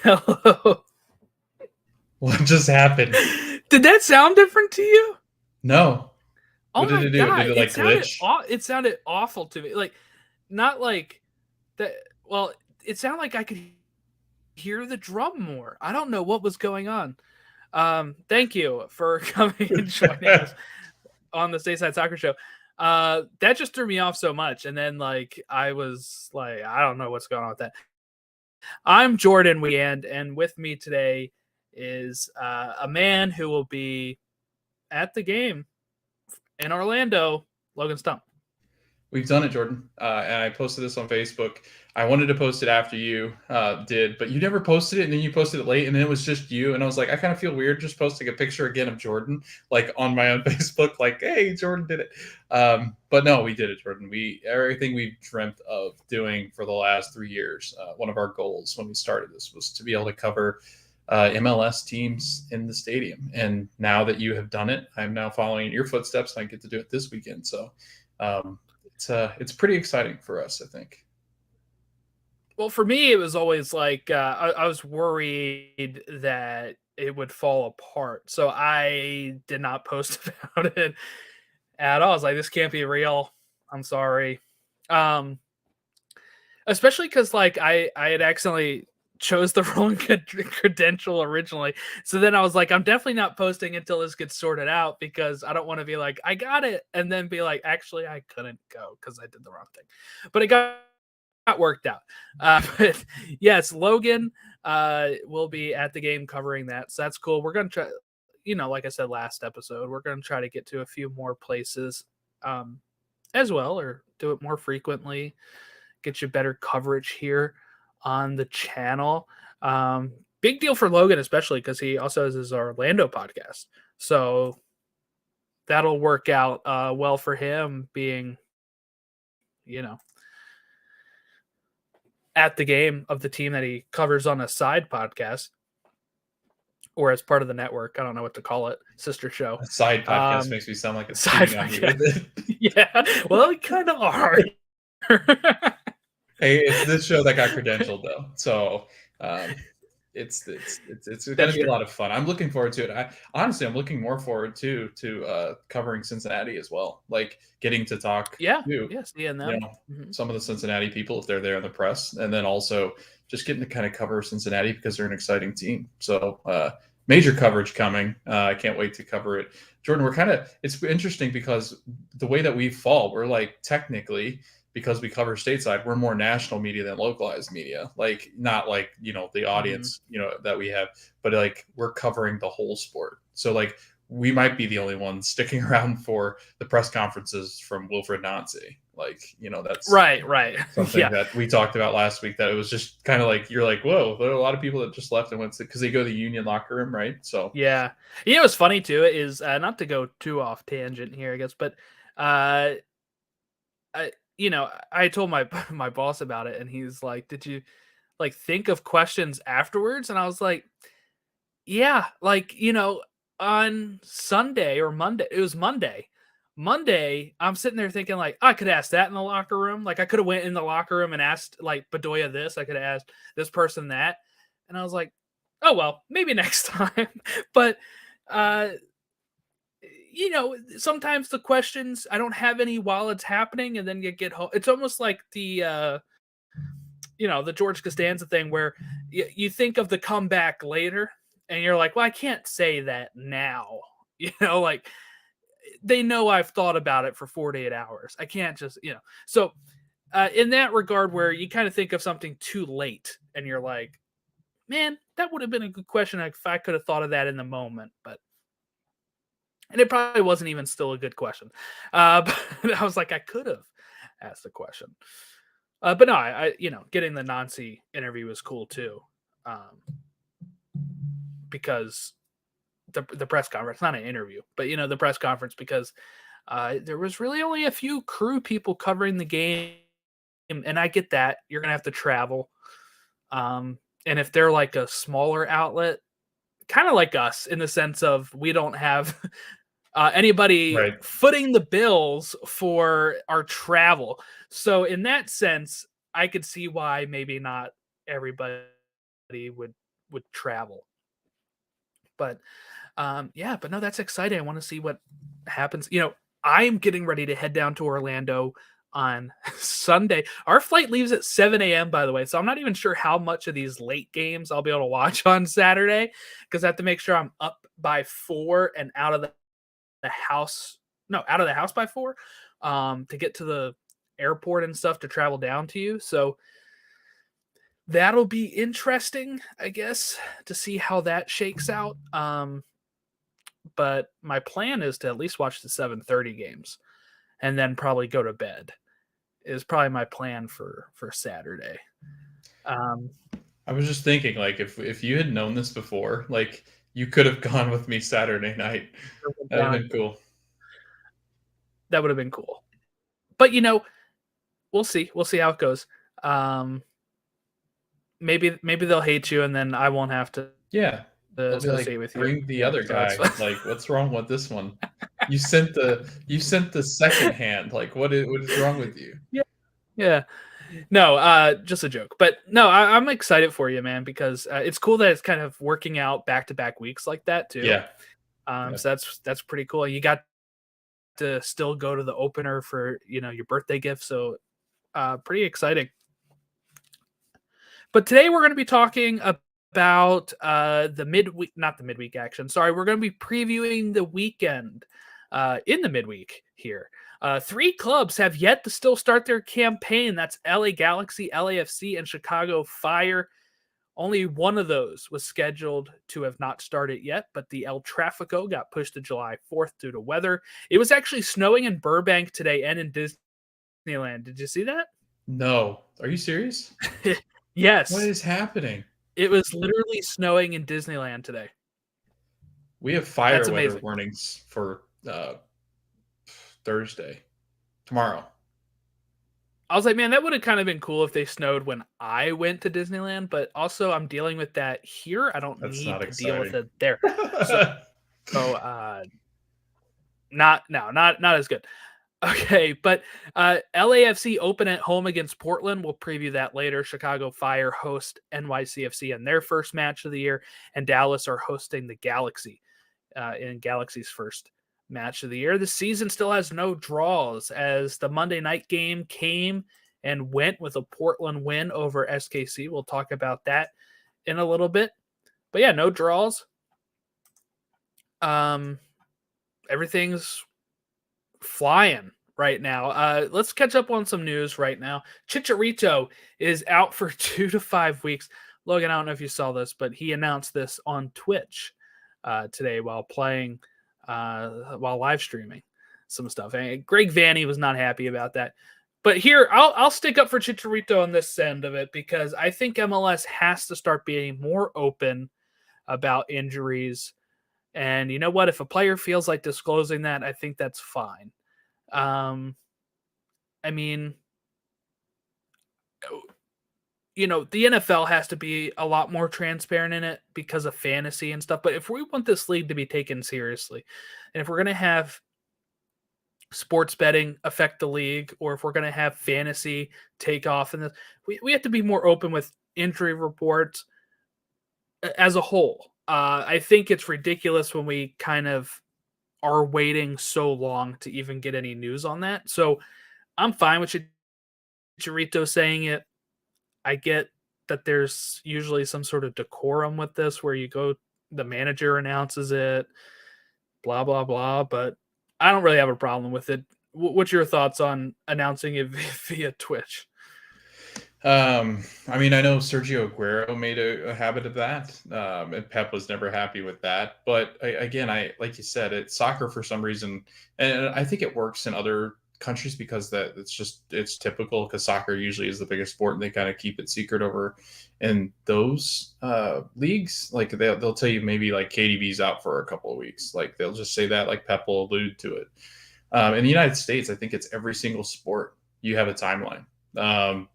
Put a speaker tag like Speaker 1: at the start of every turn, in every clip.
Speaker 1: Hello.
Speaker 2: What just happened?
Speaker 1: Did that sound different to you?
Speaker 2: No.
Speaker 1: Oh
Speaker 2: What did
Speaker 1: my
Speaker 2: it do?
Speaker 1: god,
Speaker 2: Did it like glitch?
Speaker 1: it sounded awful to me. Like not like that well, it sounded like I could hear the drum more. I don't know what was going on. Thank you for coming and joining us on the Stateside Soccer Show. That just threw me off so much, and then like I was like, I don't know what's going on with that. I'm Jordan Weand, and with me today is a man who will be at the game in Orlando, Logan Stump.
Speaker 2: We've done it, Jordan. And I posted this on Facebook. I wanted to post it after you did, but you never posted it, and then you posted it late, and then it was just you. And I was like, I kind of feel weird just posting a picture again of Jordan, like on my own Facebook, like, hey, Jordan did it. But no, we did it, Jordan. Everything we've dreamt of doing for the last 3 years. One of our goals when we started this was to be able to cover MLS teams in the stadium. And now that you have done it, I'm now following in your footsteps, and I get to do it this weekend. So it's pretty exciting for us, I think.
Speaker 1: Well, for me, it was always like I was worried that it would fall apart, so I did not post about it at all. I was like, this can't be real. I'm sorry. Um, Especially because like I had accidentally chose the wrong credential originally. So then I was like, I'm definitely not posting until this gets sorted out because I don't want to be like, I got it, and then be like, actually, I couldn't go because I did the wrong thing. But it got worked out. But yes, Logan will be at the game covering that. So that's cool. We're gonna try, like I said last episode, we're gonna try to get to a few more places as well, or do it more frequently, get you better coverage here on the channel. Big deal for Logan, especially because he also has his Orlando podcast. So that'll work out well for him being, at the game of the team that he covers on a side podcast or as part of the network. I don't know what to call it. Sister show.
Speaker 2: A side podcast makes me sound like it's
Speaker 1: Side
Speaker 2: cheating on you with it.
Speaker 1: Yeah. Well, it kind of are.
Speaker 2: Hey, it's this show that got credentialed though, so it's going to be a lot of fun. I'm looking forward to it. I'm looking more forward to covering Cincinnati as well, like getting to talk
Speaker 1: seeing them.
Speaker 2: Some of the Cincinnati people if they're there in the press, and then also just getting to kind of cover Cincinnati because they're an exciting team. So major coverage coming. I can't wait to cover it. Jordan, it's interesting because the way that we fall, we're like technically, because we cover stateside, we're more national media than localized media. Like not like, the audience, that we have, but like we're covering the whole sport. So like we might be the only ones sticking around for the press conferences from Wilfred Nancy. Like, that's
Speaker 1: right.
Speaker 2: something that we talked about last week, that it was just kind of like, you're like, whoa, there are a lot of people that just left and went to, because they go to the Union locker room, right? So
Speaker 1: yeah. What's funny too is not to go too off tangent here, I guess, but I told my boss about it, and he's like, "Did you like think of questions afterwards?" And I was like, "Yeah, like on Sunday or Monday, it was Monday. Monday, I'm sitting there thinking like, I could ask that in the locker room. Like I could have went in the locker room and asked like Bedoya this. I could have asked this person that, and I was like, oh well, maybe next time." But sometimes the questions I don't have any while it's happening, and then you get home. It's almost like the the George Costanza thing where you think of the comeback later, and you're like, well, I can't say that now. Like they know I've thought about it for 48 hours. I can't just So in that regard, where you kind of think of something too late, and you're like, man, that would have been a good question if I could have thought of that in the moment, and it probably wasn't even still a good question. But I was like, I could have asked the question. But no, I getting the Nancy interview was cool too. Because the press conference, not an interview, but the press conference, because there was really only a few crew people covering the game. And I get that you're going to have to travel. And if they're like a smaller outlet, kind of like us in the sense of we don't have anybody footing the bills for our travel. So in that sense, I could see why maybe not everybody would would travel. But yeah, but no, that's exciting. I want to see what happens. I'm getting ready to head down to Orlando on Sunday. Our flight leaves at 7 a.m., by the way. So I'm not even sure how much of these late games I'll be able to watch on Saturday, because I have to make sure I'm up by 4 and out of the house. No, out of the house by 4 to get to the airport and stuff to travel down to you. So that'll be interesting, I guess, to see how that shakes out. But my plan is to at least watch the 7:30 games and then probably go to bed. Is probably my plan for Saturday.
Speaker 2: I was just thinking, like, if you had known this before, like, you could have gone with me Saturday night. That would have been cool.
Speaker 1: That would have been cool. But we'll see. We'll see how it goes. Maybe they'll hate you, and then I won't have to.
Speaker 2: Yeah. They'll be like,
Speaker 1: with you.
Speaker 2: bring the other guy. Like, what's wrong with this one? You sent the second hand. Like, what is wrong with you?
Speaker 1: Yeah. No, just a joke. But no, I'm excited for you, man, because it's cool that it's kind of working out back-to-back weeks like that too.
Speaker 2: Yeah.
Speaker 1: So that's pretty cool. You got to still go to the opener for your birthday gift. So pretty exciting. But today we're going to be talking about the midweek, not the midweek action. Sorry, we're going to be previewing the weekend in the midweek here. 3 clubs have yet to still start their campaign. That's LA Galaxy, LAFC, and Chicago Fire. Only one of those was scheduled to have not started yet, but the El Tráfico got pushed to July 4th due to weather. It was actually snowing in Burbank today and in Disneyland. Did you see that?
Speaker 2: No. Are you serious?
Speaker 1: Yes.
Speaker 2: What is happening?
Speaker 1: It was literally snowing in Disneyland today.
Speaker 2: We have fire weather warnings for Thursday, tomorrow.
Speaker 1: I was like, man, that would have kind of been cool if they snowed when I went to Disneyland, but also I'm dealing with that here. I don't need to deal with it there. So not as good. Okay, but LAFC open at home against Portland. We'll preview that later. Chicago Fire host NYCFC in their first match of the year, and Dallas are hosting the Galaxy in Galaxy's first match of the year. The season still has no draws, as the Monday night game came and went with a Portland win over SKC. We'll talk about that in a little bit. But yeah, no draws. Everything's flying right now. Let's catch up on some news right now. Chicharito is out for 2 to 5 weeks. Logan, I don't know if you saw this, but he announced this on Twitch today while live streaming some stuff. And Greg Vanney was not happy about that. But here, I'll stick up for Chicharito on this end of it, because I think MLS has to start being more open about injuries. And you know what? If a player feels like disclosing that, I think that's fine. I mean, the NFL has to be a lot more transparent in it because of fantasy and stuff. But if we want this league to be taken seriously, and if we're going to have sports betting affect the league, or if we're going to have fantasy take off, and we have to be more open with injury reports as a whole. I think it's ridiculous when we kind of are waiting so long to even get any news on that. So I'm fine with Chicharito saying it. I get that there's usually some sort of decorum with this, where the manager announces it, blah, blah, blah. But I don't really have a problem with it. What's your thoughts on announcing it via Twitch?
Speaker 2: I mean, I know Sergio Aguero made a habit of that, and Pep was never happy with that. But again, like you said, it's soccer for some reason, and I think it works in other countries because it's typical, because soccer usually is the biggest sport, and they kind of keep it secret over in those leagues. Like they'll tell you maybe like KDB's out for a couple of weeks. Like they'll just say that, like Pep will allude to it. In the United States, I think it's every single sport you have a timeline.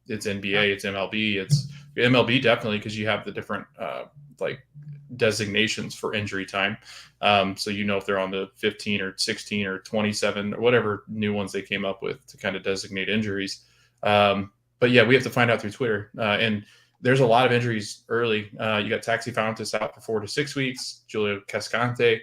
Speaker 2: It's NBA, it's MLB, it's MLB definitely, because you have the different like designations for injury time. So if they're on the 15 or 16 or 27 or whatever new ones they came up with to kind of designate injuries. But yeah, we have to find out through Twitter. And there's a lot of injuries early. You got Taxi Fountas out for 4 to 6 weeks. Julio Cascante,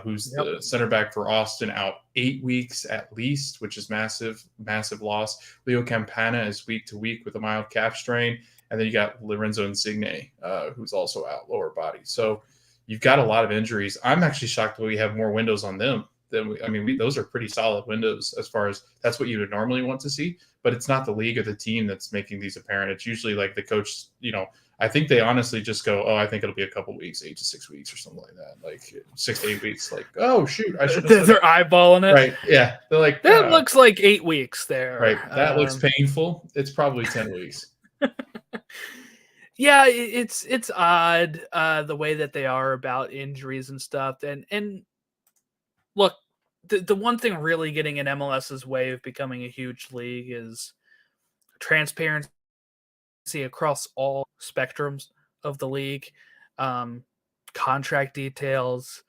Speaker 2: who's the center back for Austin, out 8 weeks at least, which is massive, massive loss. Leo Campana is week to week with a mild calf strain. And then you got Lorenzo Insigne, who's also out, lower body. So you've got a lot of injuries. I'm actually shocked that we have more windows on them than those are pretty solid windows as far as that's what you would normally want to see. But it's not the league or the team that's making these apparent. It's usually like the coach, I think they honestly just go, oh, I think it'll be a couple weeks, 8 to 6 weeks or something like that. Like 6 to 8 weeks. Like, oh, shoot. I should have.
Speaker 1: They're eyeballing it.
Speaker 2: Right. Yeah. They're like,
Speaker 1: that looks like 8 weeks there.
Speaker 2: Right. That looks painful. It's probably 10 weeks.
Speaker 1: Yeah, it's odd the way that they are about injuries and stuff. And look, the one thing really getting in MLS's way of becoming a huge league is transparency across all spectrums of the league, contract details,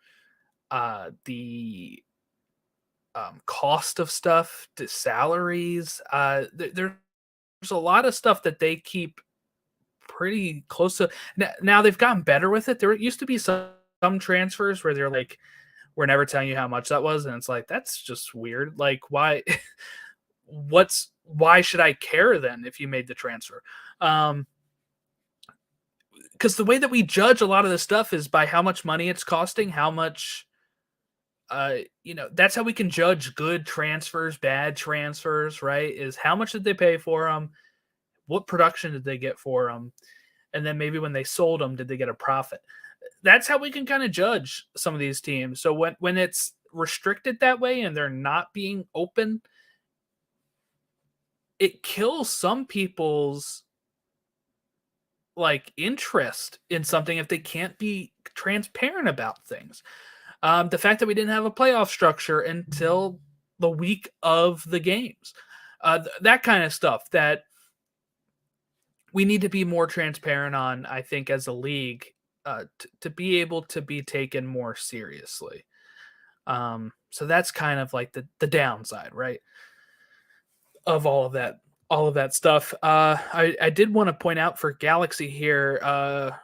Speaker 1: the cost of stuff, the salaries. There's a lot of stuff that they keep pretty close to. Now they've gotten better with it. There used to be some transfers where they're like, we're never telling you how much that was, and it's like, that's just weird. Like, why why should I care then if you made the transfer? Because the way that we judge a lot of this stuff is by how much money it's costing, how much that's how we can judge good transfers, bad transfers, right? Is how much did they pay for them? What production did they get for them? And then maybe when they sold them, did they get a profit? That's how we can kind of judge some of these teams. So when it's restricted that way and they're not being open, it kills some people's like interest in something if they can't be transparent about things. The fact that we didn't have a playoff structure until the week of the games, that kind of stuff that we need to be more transparent on, I think, as a league, to be able to be taken more seriously. So that's kind of like the downside, right, of all of that stuff. I did want to point out for Galaxy here,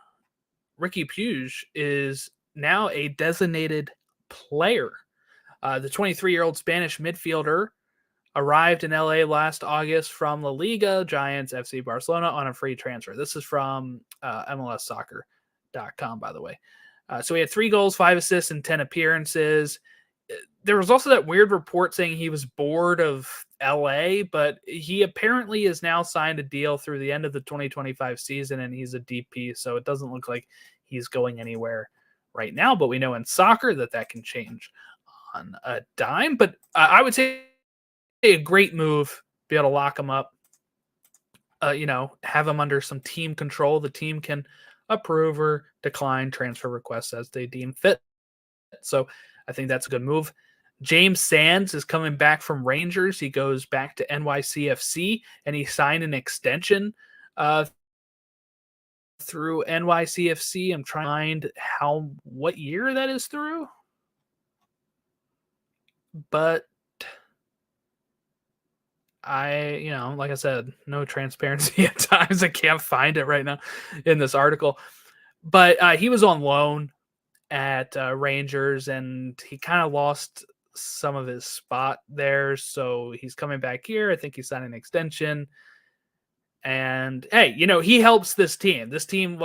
Speaker 1: Ricky Puig is now a designated player. The 23-year-old Spanish midfielder arrived in LA last August from La Liga, Giants, FC Barcelona on a free transfer. This is from MLSsoccer.com, by the way. So he had 3 goals, 5 assists, and 10 appearances. There was also that weird report saying he was bored of LA, but he apparently is now signed a deal through the end of the 2025 season, and he's a DP, so it doesn't look like he's going anywhere right now. But we know in soccer that can change on a dime. But I would say a great move, be able to lock him up, have him under some team control. The team can approve or decline transfer requests as they deem fit. So I think that's a good move. James Sands is coming back from Rangers. He goes back to NYCFC, and he signed an extension through NYCFC. I'm trying to find what year that is through, but like I said, no transparency at times. I can't find it right now in this article. But he was on loan at Rangers, and he kind of lost some of his spot there. So he's coming back here. I think he signed an extension. And hey, he helps this team. This team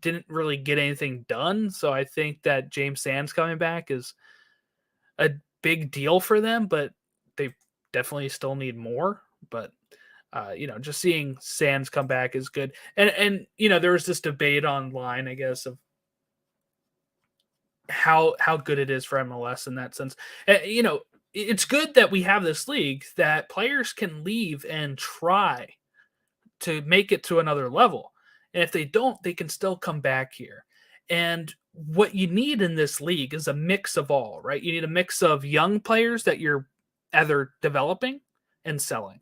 Speaker 1: didn't really get anything done. So I think that James Sands coming back is a big deal for them, but they definitely still need more. But just seeing Sands come back is good. And there was this debate online, I guess, of how good it is for MLS in that sense. It's good that we have this league that players can leave and try to make it to another level. And if they don't, they can still come back here. And what you need in this league is a mix of all, right? You need a mix of young players that you're either developing and selling.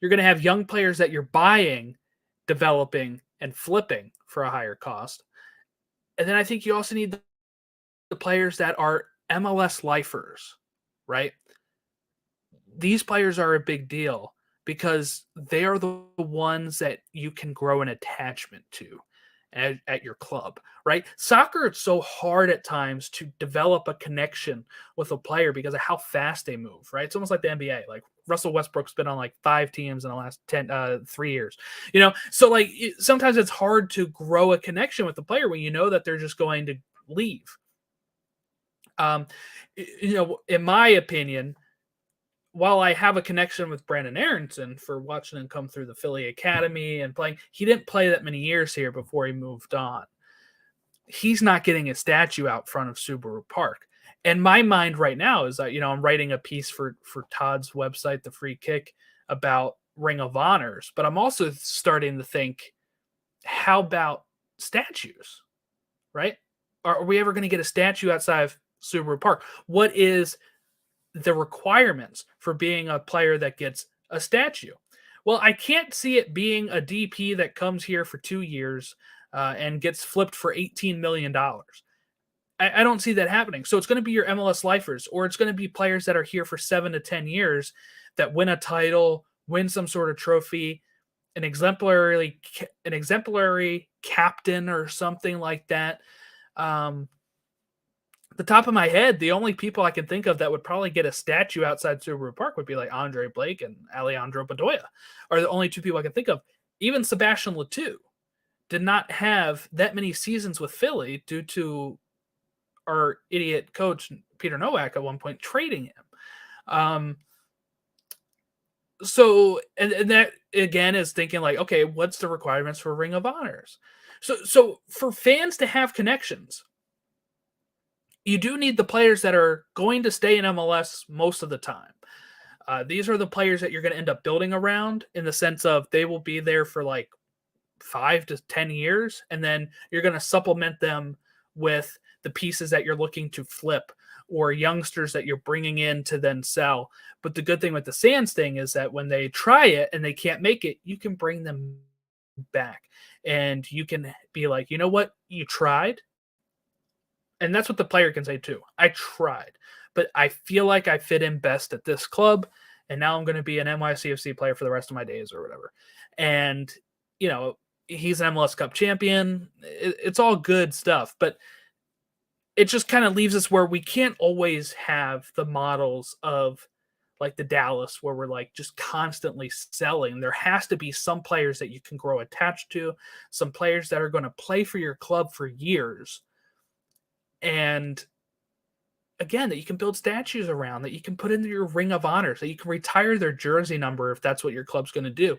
Speaker 1: You're going to have young players that you're buying, developing, and flipping for a higher cost. And then I think you also need the players that are MLS lifers, right? These players are a big deal because they are the ones that you can grow an attachment to at your club, right? Soccer, it's so hard at times to develop a connection with a player because of how fast they move, right? It's almost like the NBA. Like Russell Westbrook's been on like 5 teams in the last 3 years, So like sometimes it's hard to grow a connection with the player when you know that they're just going to leave. In my opinion, while I have a connection with Brandon Aronson for watching him come through the Philly Academy and playing, he didn't play that many years here before he moved on. He's not getting a statue out front of Subaru Park. And my mind right now is that, I'm writing a piece for Todd's website, The Free Kick, about Ring of Honors, but I'm also starting to think, how about statues, right? Are we ever going to get a statue outside of Subaru Park? What is the requirements for being a player that gets a statue? Well, I can't see it being a DP that comes here for 2 years and gets flipped for $18 million. I don't see that happening. So it's going to be your MLS lifers, or it's going to be players that are here for 7 to 10 years that win a title, win some sort of trophy, an exemplary captain or something like that. The top of my head, the only people I can think of that would probably get a statue outside Subaru Park would be like Andre Blake and Alejandro Bedoya, are the only 2 people I can think of. Even Sebastian Letou did not have that many seasons with Philly due to our idiot coach Peter Nowak at one point trading him. So that again is thinking like, okay, what's the requirements for Ring of Honors? So for fans to have connections, you do need the players that are going to stay in MLS most of the time. These are the players that you're going to end up building around, in the sense of they will be there for like 5 to 10 years, and then you're going to supplement them with the pieces that you're looking to flip or youngsters that you're bringing in to then sell. But the good thing with the Sands thing is that when they try it and they can't make it, you can bring them back and you can be like, you know what, you tried. And that's what the player can say too. I tried, but I feel like I fit in best at this club, and now I'm going to be an NYCFC player for the rest of my days or whatever. And, he's an MLS Cup champion. It's all good stuff, but it just kind of leaves us where we can't always have the models of like the Dallas, where we're like just constantly selling. There has to be some players that you can grow attached to, some players that are going to play for your club for years. And again, that you can build statues around, that you can put into your Ring of Honors, that you can retire their jersey number if that's what your club's going to do.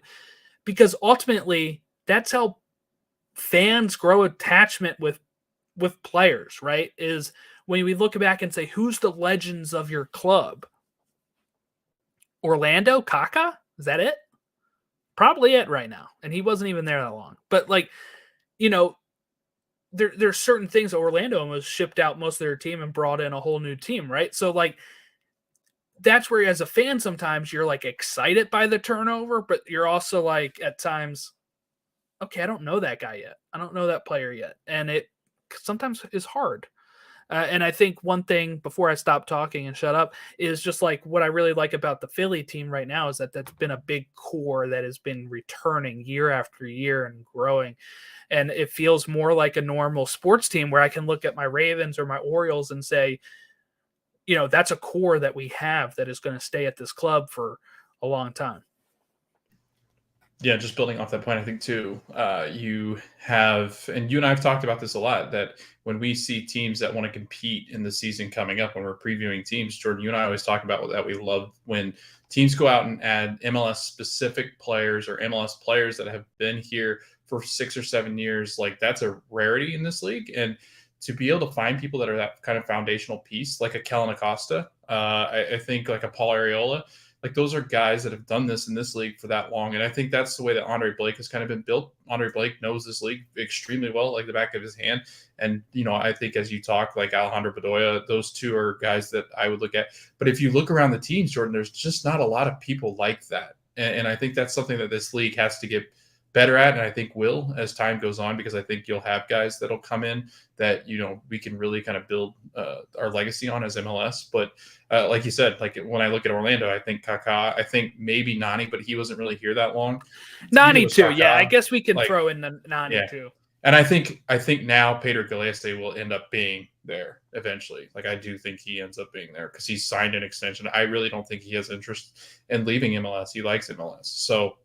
Speaker 1: Because ultimately, that's how fans grow attachment with players, right? Is when we look back and say, who's the legends of your club? Orlando, Kaká? Is that it? Probably it right now. And he wasn't even there that long. But like, there's certain things that Orlando almost shipped out most of their team and brought in a whole new team, right? So like, that's where as a fan, sometimes you're like excited by the turnover, but you're also like at times, okay, I don't know that guy yet. I don't know that player yet. And it sometimes is hard. And I think one thing before I stop talking and shut up is just like what I really like about the Philly team right now is that that's been a big core that has been returning year after year and growing. And it feels more like a normal sports team where I can look at my Ravens or my Orioles and say, that's a core that we have that is going to stay at this club for a long time.
Speaker 2: Yeah, just building off that point, I think too, you have, and you and I have talked about this a lot, that when we see teams that want to compete in the season coming up, when we're previewing teams, Jordan, you and I always talk about that we love when teams go out and add MLS specific players or MLS players that have been here for 6 or 7 years. Like that's a rarity in this league. And to be able to find people that are that kind of foundational piece, like a Kellen Acosta, I think like a Paul Arriola, like those are guys that have done this in this league for that long. And I think that's the way that Andre Blake has kind of been built. Andre Blake knows this league extremely well, like the back of his hand. And, I think as you talk, like Alejandro Bedoya, those 2 are guys that I would look at. But if you look around the teams, Jordan, there's just not a lot of people like that. And I think that's something that this league has to get better at, and I think will as time goes on, because I think you'll have guys that'll come in that, we can really kind of build our legacy on as MLS. But like you said, like when I look at Orlando, I think Kaká, I think maybe Nani, but he wasn't really here that long.
Speaker 1: Nani too. Yeah, I guess we can throw in the Nani too.
Speaker 2: And I think now Pedro Galleste will end up being there eventually. Like, I do think he ends up being there because he's signed an extension. I really don't think he has interest in leaving MLS. He likes MLS. So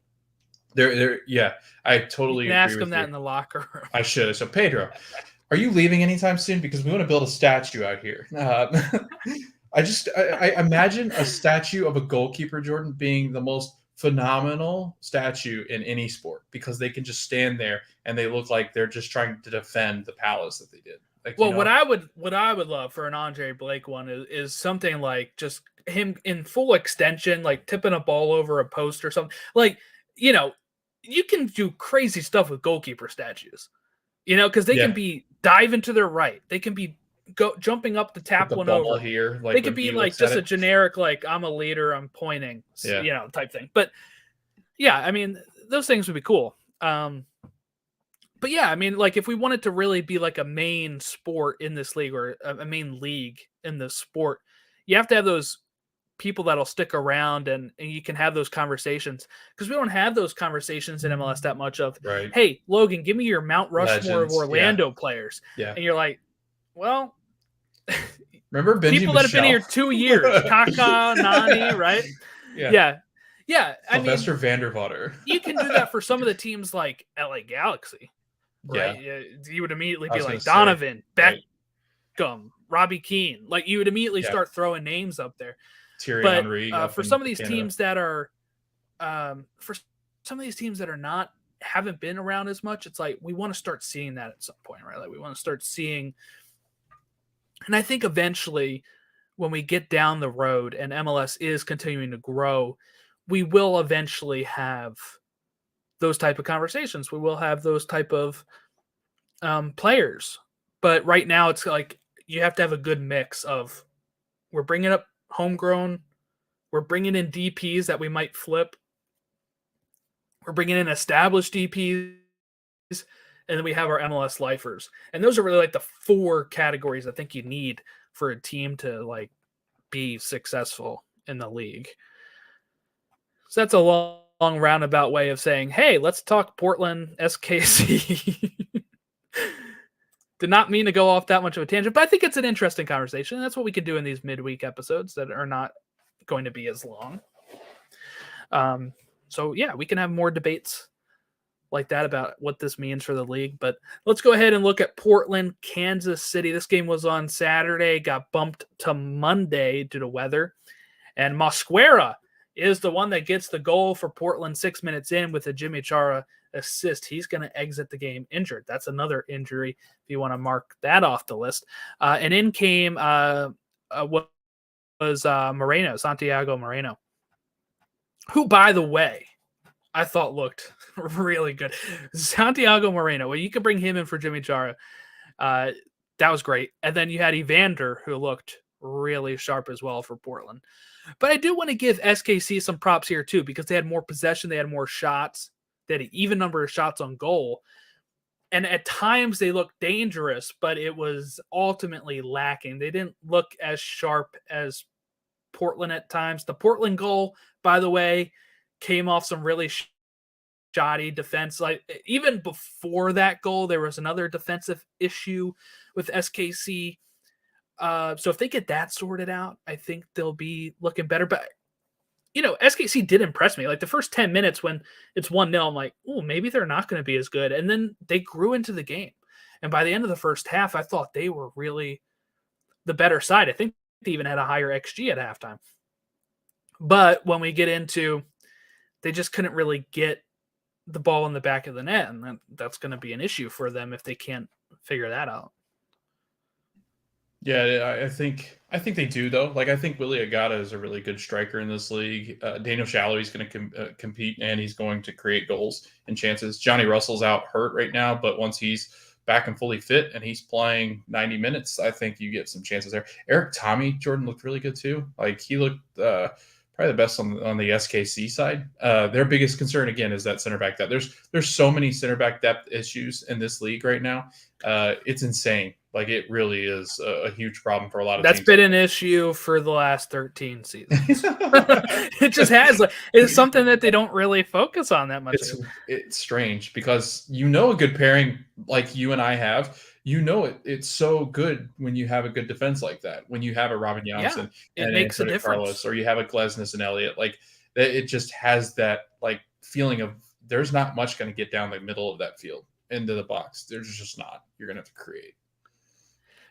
Speaker 2: yeah, I totally agree.
Speaker 1: Ask him that in the locker room.
Speaker 2: I should. So Pedro, are you leaving anytime soon? Because we want to build a statue out here. I imagine a statue of a goalkeeper, Jordan, being the most phenomenal statue in any sport, because they can just stand there and they look like they're just trying to defend the palace that they did. Like,
Speaker 1: well, what I would love for an Andre Blake one is something like just him in full extension, like tipping a ball over a post or something. Like, you can do crazy stuff with goalkeeper statues, because they can be diving to their right. They can be jumping up to tap one over
Speaker 2: here.
Speaker 1: Like, they could be like just a generic, like, I'm a leader, I'm pointing, type thing. But yeah, I mean, those things would be cool. But yeah, I mean, like, if we wanted to really be like a main sport in this league, or a main league in this sport, you have to have those people that'll stick around and you can have those conversations, because we don't have those conversations in MLS that much of,
Speaker 2: right.
Speaker 1: Hey, Logan, give me your Mount Rushmore of Orlando players.
Speaker 2: Yeah.
Speaker 1: And you're like, well,
Speaker 2: remember Benji
Speaker 1: people that have been here 2 years, Kaká, Nani, right? Yeah.
Speaker 2: Sylvester Vanderwater.
Speaker 1: You can do that for some of the teams like LA Galaxy, right? Yeah. You would immediately be like Donovan, Beckham, Robbie Keane. Like, you would immediately start throwing names up there.
Speaker 2: Thierry Henry.
Speaker 1: For some of these teams that are, haven't been around as much, it's like we want to start seeing that at some point, right? Like, we want to start seeing. And I think eventually, when we get down the road and MLS is continuing to grow, we will eventually have those type of conversations. We will have those type of players. But right now, it's like you have to have a good mix of, we're bringing up homegrown, we're bringing in DPs that we might flip, we're bringing in established DPs, and then we have our MLS lifers. And those are really like the 4 categories I think you need for a team to like be successful in the league. So that's a long roundabout way of saying, hey, let's talk Portland SKC. Did not mean to go off that much of a tangent, but I think it's an interesting conversation. That's what we can do in these midweek episodes that are not going to be as long. So yeah, we can have more debates like that about what this means for the league. But let's go ahead and look at Portland, Kansas City. This game was on Saturday, got bumped to Monday due to weather. And Mosquera is the one that gets the goal for Portland 6 minutes in with a Jimmy Chara assist. He's going to exit the game injured. That's another injury if you want to mark that off the list. And in came was Santiago Moreno, who, by the way, I thought looked really good. Santiago Moreno, well, you could bring him in for Jimmy Chara. That was great. And then you had Evander, who looked really sharp as well for Portland. But I do want to give SKC some props here too, because they had more possession, they had more shots, they had an even number of shots on goal. And at times they looked dangerous, but it was ultimately lacking. They didn't look as sharp as Portland at times. The Portland goal, by the way, came off some really shoddy defense. Like, even before that goal, there was another defensive issue with SKC. So if they get that sorted out, I think they'll be looking better. But, SKC did impress me. Like, the first 10 minutes when it's 1-0, I'm like, oh, maybe they're not going to be as good. And then they grew into the game. And by the end of the first half, I thought they were really the better side. I think they even had a higher XG at halftime. But when we get into, they just couldn't really get the ball in the back of the net. And that's going to be an issue for them if they can't figure that out.
Speaker 2: Yeah, I think they do, though. Like, I think Willie Agata is a really good striker in this league. Daniel Shallow is going to compete, and he's going to create goals and chances. Johnny Russell's out hurt right now, but once he's back and fully fit and he's playing 90 minutes, I think you get some chances there. Eric Tommy, Jordan, looked really good too. Like, he looked probably the best on the SKC side. Their biggest concern again is that center back depth. There's so many center back depth issues in this league right now. It's insane. Like it really is a huge problem for a lot of
Speaker 1: That's
Speaker 2: teams.
Speaker 1: been an issue for the last 13 seasons. It just has. It's something that they don't really focus on that much.
Speaker 2: It's strange because a good pairing like you and I have. It's so good when you have a good defense like that. When you have a Robin Janssen and
Speaker 1: makes
Speaker 2: Antonio
Speaker 1: a difference.
Speaker 2: Carlos, or you have a Glesnes and Elliott, like it just has that like feeling of there's not much going to get down the middle of that field into the box. There's just not. You're going to have to create.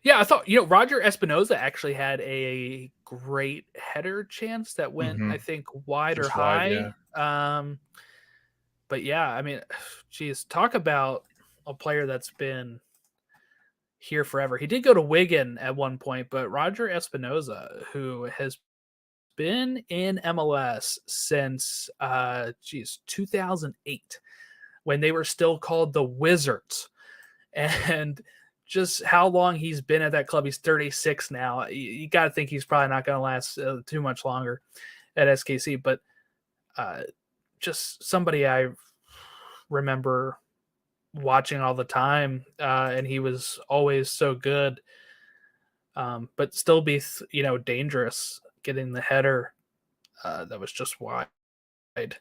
Speaker 1: Yeah, I thought, Roger Espinoza actually had a great header chance that went, I think, wide or high. But yeah, I mean, geez, talk about a player that's been here forever. He did go to Wigan at one point, but Roger Espinoza, who has been in MLS since 2008, when they were still called the Wizards, and just how long he's been at that club. He's 36 now. You got to think he's probably not going to last too much longer at SKC, but just somebody I remember watching all the time, and he was always so good, but still be dangerous getting the header that was just wide. But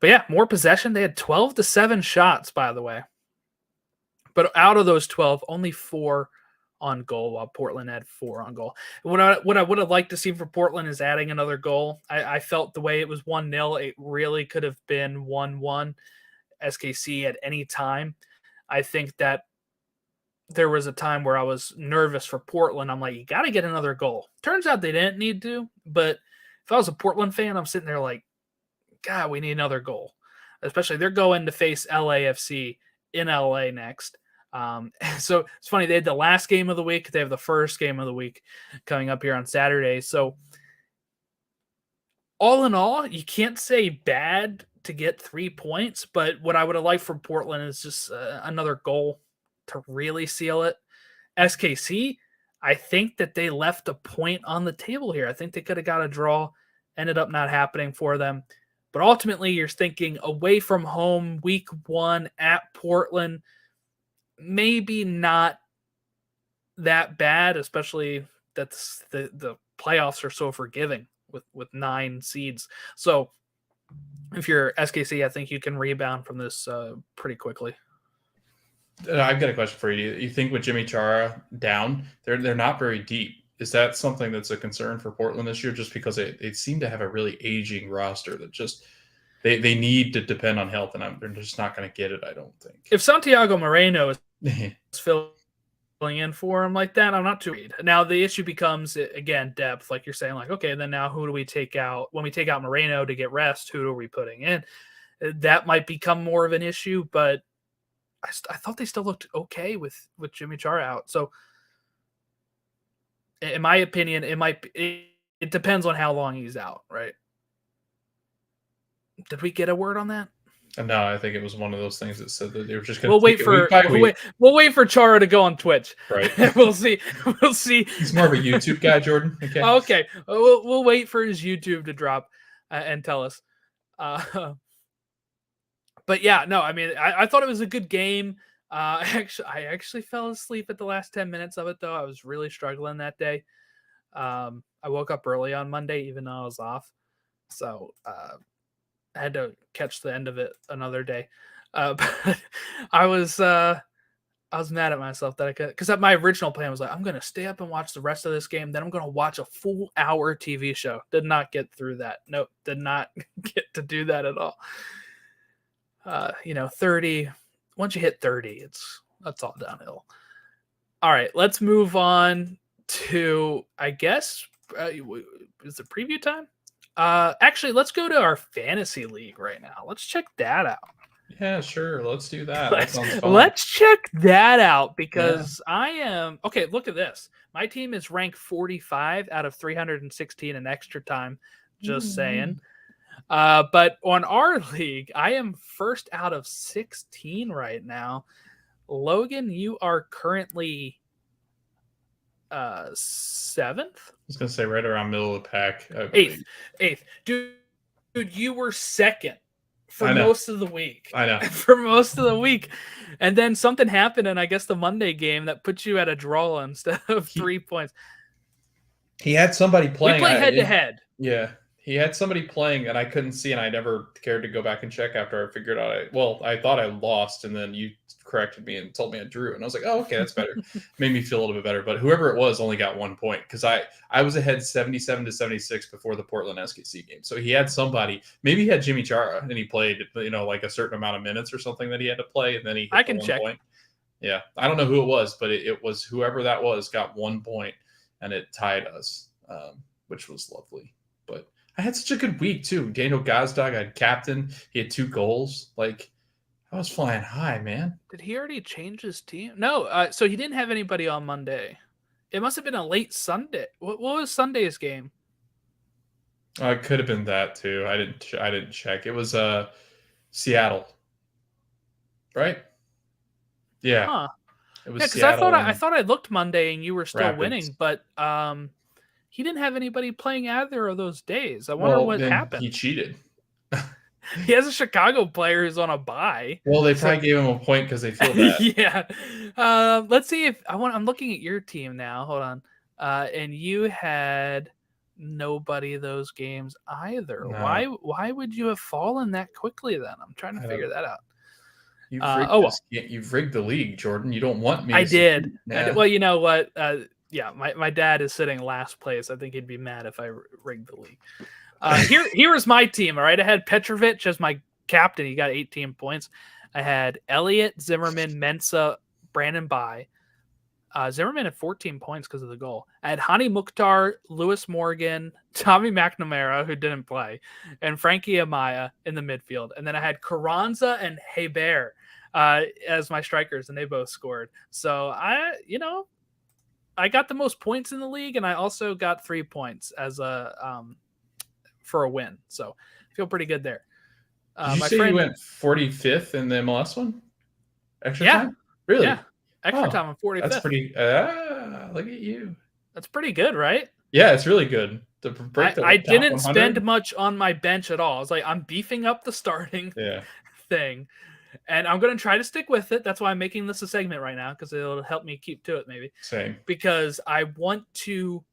Speaker 1: yeah, more possession. They had 12-7 shots, by the way. But out of those 12, only 4 on goal, while Portland had 4 on goal. What I would have liked to see for Portland is adding another goal. I felt the way it was 1-0, it really could have been 1-1 SKC at any time. I think that there was a time where I was nervous for Portland. I'm like, you got to get another goal. Turns out they didn't need to, but if I was a Portland fan, I'm sitting there like, God, we need another goal. Especially they're going to face LAFC in LA next. So it's funny, they had the last game of the week, they have the first game of the week coming up here on Saturday. So all in all, you can't say bad to get 3 points, but what I would have liked from Portland is just another goal to really seal it. SKC, I think that they left a point on the table here. I think they could have got a draw, ended up not happening for them. But ultimately, you're thinking away from home, week 1 at Portland, maybe not that bad, especially that the playoffs are so forgiving with 9 seeds. So if you're SKC, I think you can rebound from this pretty quickly.
Speaker 2: I've got a question for you. You think with Jimmy Chara down, they're not very deep. Is that something that's a concern for Portland this year? Just because they seem to have a really aging roster that just they need to depend on health, and they're just not going to get it, I don't think.
Speaker 1: If Santiago Moreno is filling in for him like that, I'm not too worried. Now the issue becomes, again, depth. Like you're saying, like, okay, then now who do we take out? When we take out Moreno to get rest, who are we putting in? That might become more of an issue, but I thought they still looked okay with Jimmy Chara out. So in my opinion, it depends on how long he's out, right? Did we get a word on that?
Speaker 2: No, I think it was one of those things that said that they were just going
Speaker 1: to we'll wait for Chara to go on Twitch.
Speaker 2: Right.
Speaker 1: We'll see.
Speaker 2: He's more of a YouTube guy, Jordan. Okay.
Speaker 1: Okay. We'll wait for his YouTube to drop and tell us. But yeah, no, I mean, I thought it was a good game. I actually fell asleep at the last 10 minutes of it, though. I was really struggling that day. I woke up early on Monday, even though I was off. So I had to catch the end of it another day. But I was mad at myself that I could, because my original plan was like, I'm going to stay up and watch the rest of this game. Then I'm going to watch a full hour TV show. Did not get through that. Nope. Did not get to do that at all. 30, once you hit 30, that's all downhill. All right, let's move on to, I guess, is it preview time? Actually, let's go to our fantasy league right now. Let's check that out.
Speaker 2: Yeah, sure. Let's do that. That sounds fun.
Speaker 1: Let's check that out because I am okay. Look at this. My team is ranked 45 out of 316 in extra time. Just saying. But on our league, I am first out of 16 right now. Logan, you are currently 7th?
Speaker 2: I was gonna say right around middle of the pack. I believe.
Speaker 1: Eighth. Dude, you were second for
Speaker 2: I know.
Speaker 1: most of the week.
Speaker 2: I know.
Speaker 1: For most of the week. And then something happened in, I guess, the Monday game that put you at a draw instead of 3 points.
Speaker 2: He had somebody playing.
Speaker 1: We play head-to-head.
Speaker 2: Yeah. He had somebody playing, and I couldn't see, and I never cared to go back and check after I figured out. I thought I lost, and then you corrected me and told me I drew, and I was like, "Oh, okay, that's better." Made me feel a little bit better. But whoever it was only got 1 point because I was ahead 77-76 before the Portland SKC game. So he had somebody. Maybe he had Jimmy Chara, and he played, like a certain amount of minutes or something that he had to play, and then he hit
Speaker 1: I can check.
Speaker 2: point. Yeah, I don't know who it was, but it was whoever that was got 1 point, and it tied us, which was lovely. But I had such a good week too. Daniel Gazdag, I had captain. He had 2 goals. Like, I was flying high, man.
Speaker 1: Did he already change his team? No. So he didn't have anybody on Monday. It must have been a late Sunday. What was Sunday's game?
Speaker 2: It could have been that too. I didn't check. It was Seattle, right? Yeah.
Speaker 1: Huh.
Speaker 2: It was
Speaker 1: because
Speaker 2: Seattle.
Speaker 1: I thought I looked Monday and you were still
Speaker 2: Rapids.
Speaker 1: winning, but he didn't have anybody playing either of those days. I wonder what happened.
Speaker 2: He cheated.
Speaker 1: He has a Chicago player who's on a bye.
Speaker 2: Well, they probably gave him a point because they feel bad.
Speaker 1: Yeah. Let's see if I'm looking at your team now. Hold on. And you had nobody those games either.
Speaker 2: No.
Speaker 1: Why would you have fallen that quickly then? I'm trying to figure that out.
Speaker 2: You've rigged the league, Jordan. You don't want me.
Speaker 1: I did.
Speaker 2: Yeah.
Speaker 1: Well, you know what? My dad is sitting last place. I think he'd be mad if I rigged the league. Here was my team. All right, I had Petrovic as my captain. He got 18 points. I had Elliott, Zimmerman, Mensah, Brandon Bai. Zimmerman had 14 points because of the goal. I had Hani Mukhtar, Lewis Morgan, Tommy McNamara, who didn't play, and Frankie Amaya in the midfield. And then I had Carranza and Hebert as my strikers, and they both scored. So I got the most points in the league, and I also got 3 points as for a win. So I feel pretty good there.
Speaker 2: Did you say you went 45th in the MLS one? Extra time? Really?
Speaker 1: Yeah. Extra time on 45th.
Speaker 2: That's pretty. Look at you.
Speaker 1: That's pretty good, right?
Speaker 2: Yeah, it's really good.
Speaker 1: I didn't spend much on my bench at all. I was like, I'm beefing up the starting thing, and I'm going to try to stick with it. That's why I'm making this a segment right now, because it'll help me keep to it, maybe.
Speaker 2: Same.
Speaker 1: Because I want to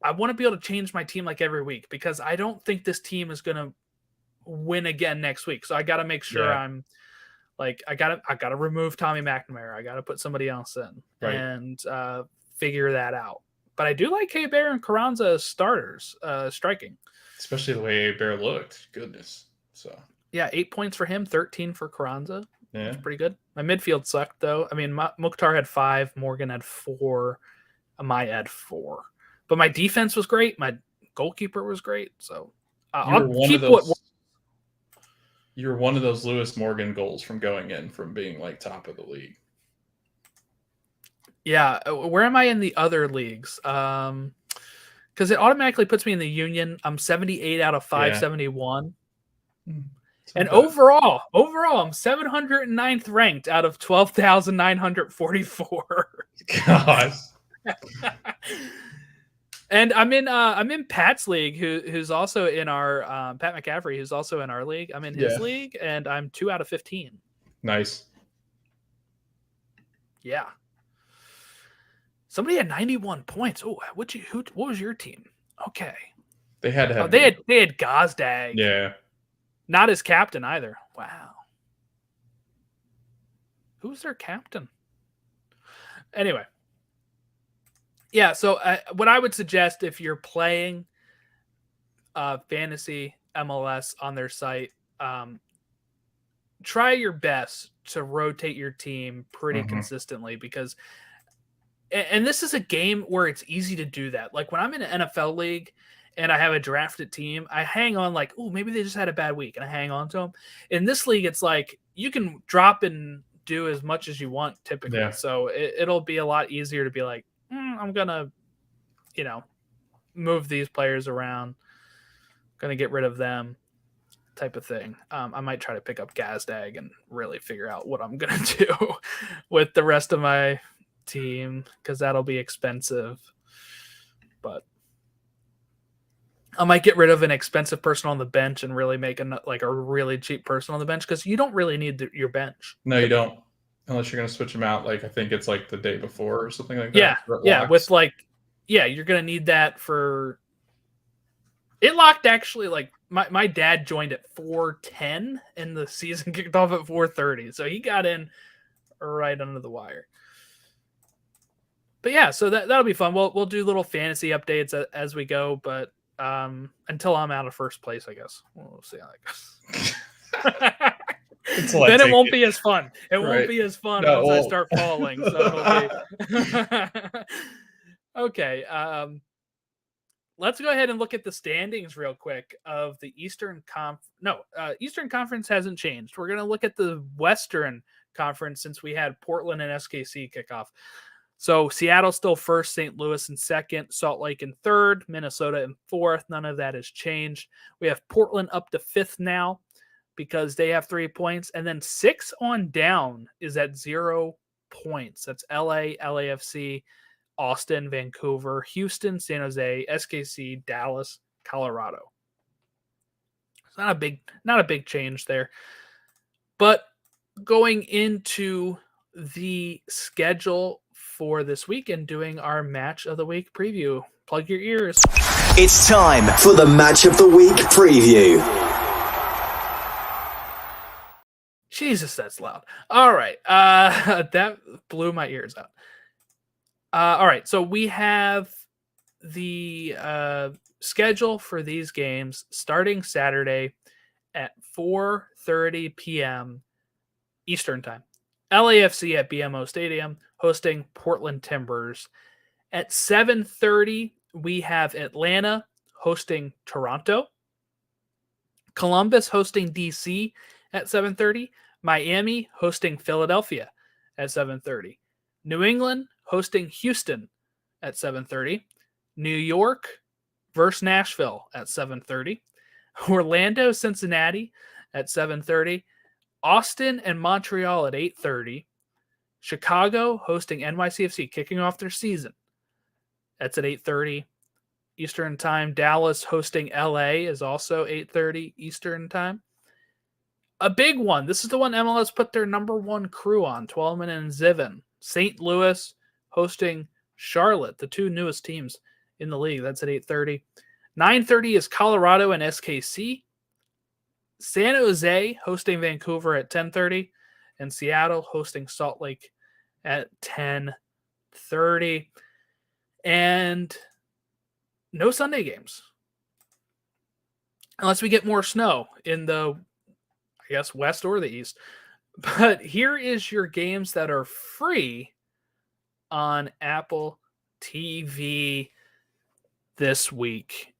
Speaker 1: be able to change my team like every week, because I don't think this team is going to win again next week. So I got to make sure I'm like, I gotta remove Tommy McNamara. I got to put somebody else in and figure that out. But I do like Hebert and Carranza as starters, striking.
Speaker 2: Especially the way Hebert looked. Goodness. So
Speaker 1: yeah, 8 points for him, 13 for Carranza.
Speaker 2: Yeah,
Speaker 1: that's pretty good. My midfield sucked though. I mean, Mukhtar had 5, Morgan had 4, Amaya had 4. But my defense was great. My goalkeeper was great. So I'll keep
Speaker 2: you were one of those Lewis Morgan goals from going in from being like top of the league.
Speaker 1: Yeah. Where am I in the other leagues? Because it automatically puts me in the Union. I'm 78 out of 571. Yeah. And overall, I'm 709th ranked out of 12,944.
Speaker 2: Gosh.
Speaker 1: And I'm in Pat's league, who's also in our Pat McCaffrey, who's also in our league. I'm in his league, and I'm 2 out of 15.
Speaker 2: Nice.
Speaker 1: Yeah. Somebody had 91 points. Oh, what was your team? Okay.
Speaker 2: They had to have.
Speaker 1: They had Gazdag.
Speaker 2: Yeah.
Speaker 1: Not as captain either. Wow. Who's their captain? Anyway. Yeah, so what I would suggest if you're playing fantasy MLS on their site, try your best to rotate your team pretty consistently, because and this is a game where it's easy to do that. Like when I'm in an NFL league and I have a drafted team, I hang on like, oh, maybe they just had a bad week, and I hang on to them. In this league, it's like you can drop and do as much as you want typically. Yeah. So it'll be a lot easier to be like, I'm going to, move these players around, going to get rid of them type of thing. I might try to pick up Gazdag and really figure out what I'm going to do with the rest of my team because that'll be expensive. But I might get rid of an expensive person on the bench and really make a really cheap person on the bench because you don't really need your bench.
Speaker 2: No, you don't. Unless you're going to switch them out. Like, I think it's like the day before or something like that.
Speaker 1: Yeah. Yeah. With you're going to need that for. It locked actually, like, my dad joined at 4:10 and the season kicked off at 4:30. So he got in right under the wire. But yeah, so that'll be fun. We'll do little fantasy updates as we go, but until I'm out of first place, I guess. We'll see how that goes. Then it won't be as fun. It won't be as fun once I start falling. So it'll be... Okay. Let's go ahead and look at the standings real quick of the Eastern Conference. No, Eastern Conference hasn't changed. We're going to look at the Western Conference since we had Portland and SKC kick off. So Seattle still first, St. Louis in second, Salt Lake in third, Minnesota in fourth. None of that has changed. We have Portland up to fifth now because they have 3 points. And then 6 on down is at 0 points. That's LA, LAFC, Austin, Vancouver, Houston, San Jose, SKC, Dallas, Colorado. It's not a big change there. But going into the schedule for this week and doing our match of the week preview. Plug your ears.
Speaker 3: It's time for the match of the week preview.
Speaker 1: Jesus, that's loud. All right. That blew my ears out. All right. So we have the schedule for these games starting Saturday at 4:30 p.m. Eastern time. LAFC at BMO Stadium hosting Portland Timbers. At 7:30, we have Atlanta hosting Toronto. Columbus hosting DC at 7:30. Miami hosting Philadelphia at 7:30. New England hosting Houston at 7:30. New York versus Nashville at 7:30. Orlando, Cincinnati at 7:30. Austin and Montreal at 8:30. Chicago hosting NYCFC, kicking off their season. That's at 8:30 Eastern time. Dallas hosting LA is also 8:30 Eastern time. A big one. This is the one MLS put their number one crew on, Twelman and Ziven. St. Louis hosting Charlotte, the two newest teams in the league. That's at 8:30. 9:30 is Colorado and SKC. San Jose hosting Vancouver at 10:30, and Seattle hosting Salt Lake at 10:30. And no Sunday games. Unless we get more snow in the, I guess, West or the East. But here is your games that are free on Apple TV this week.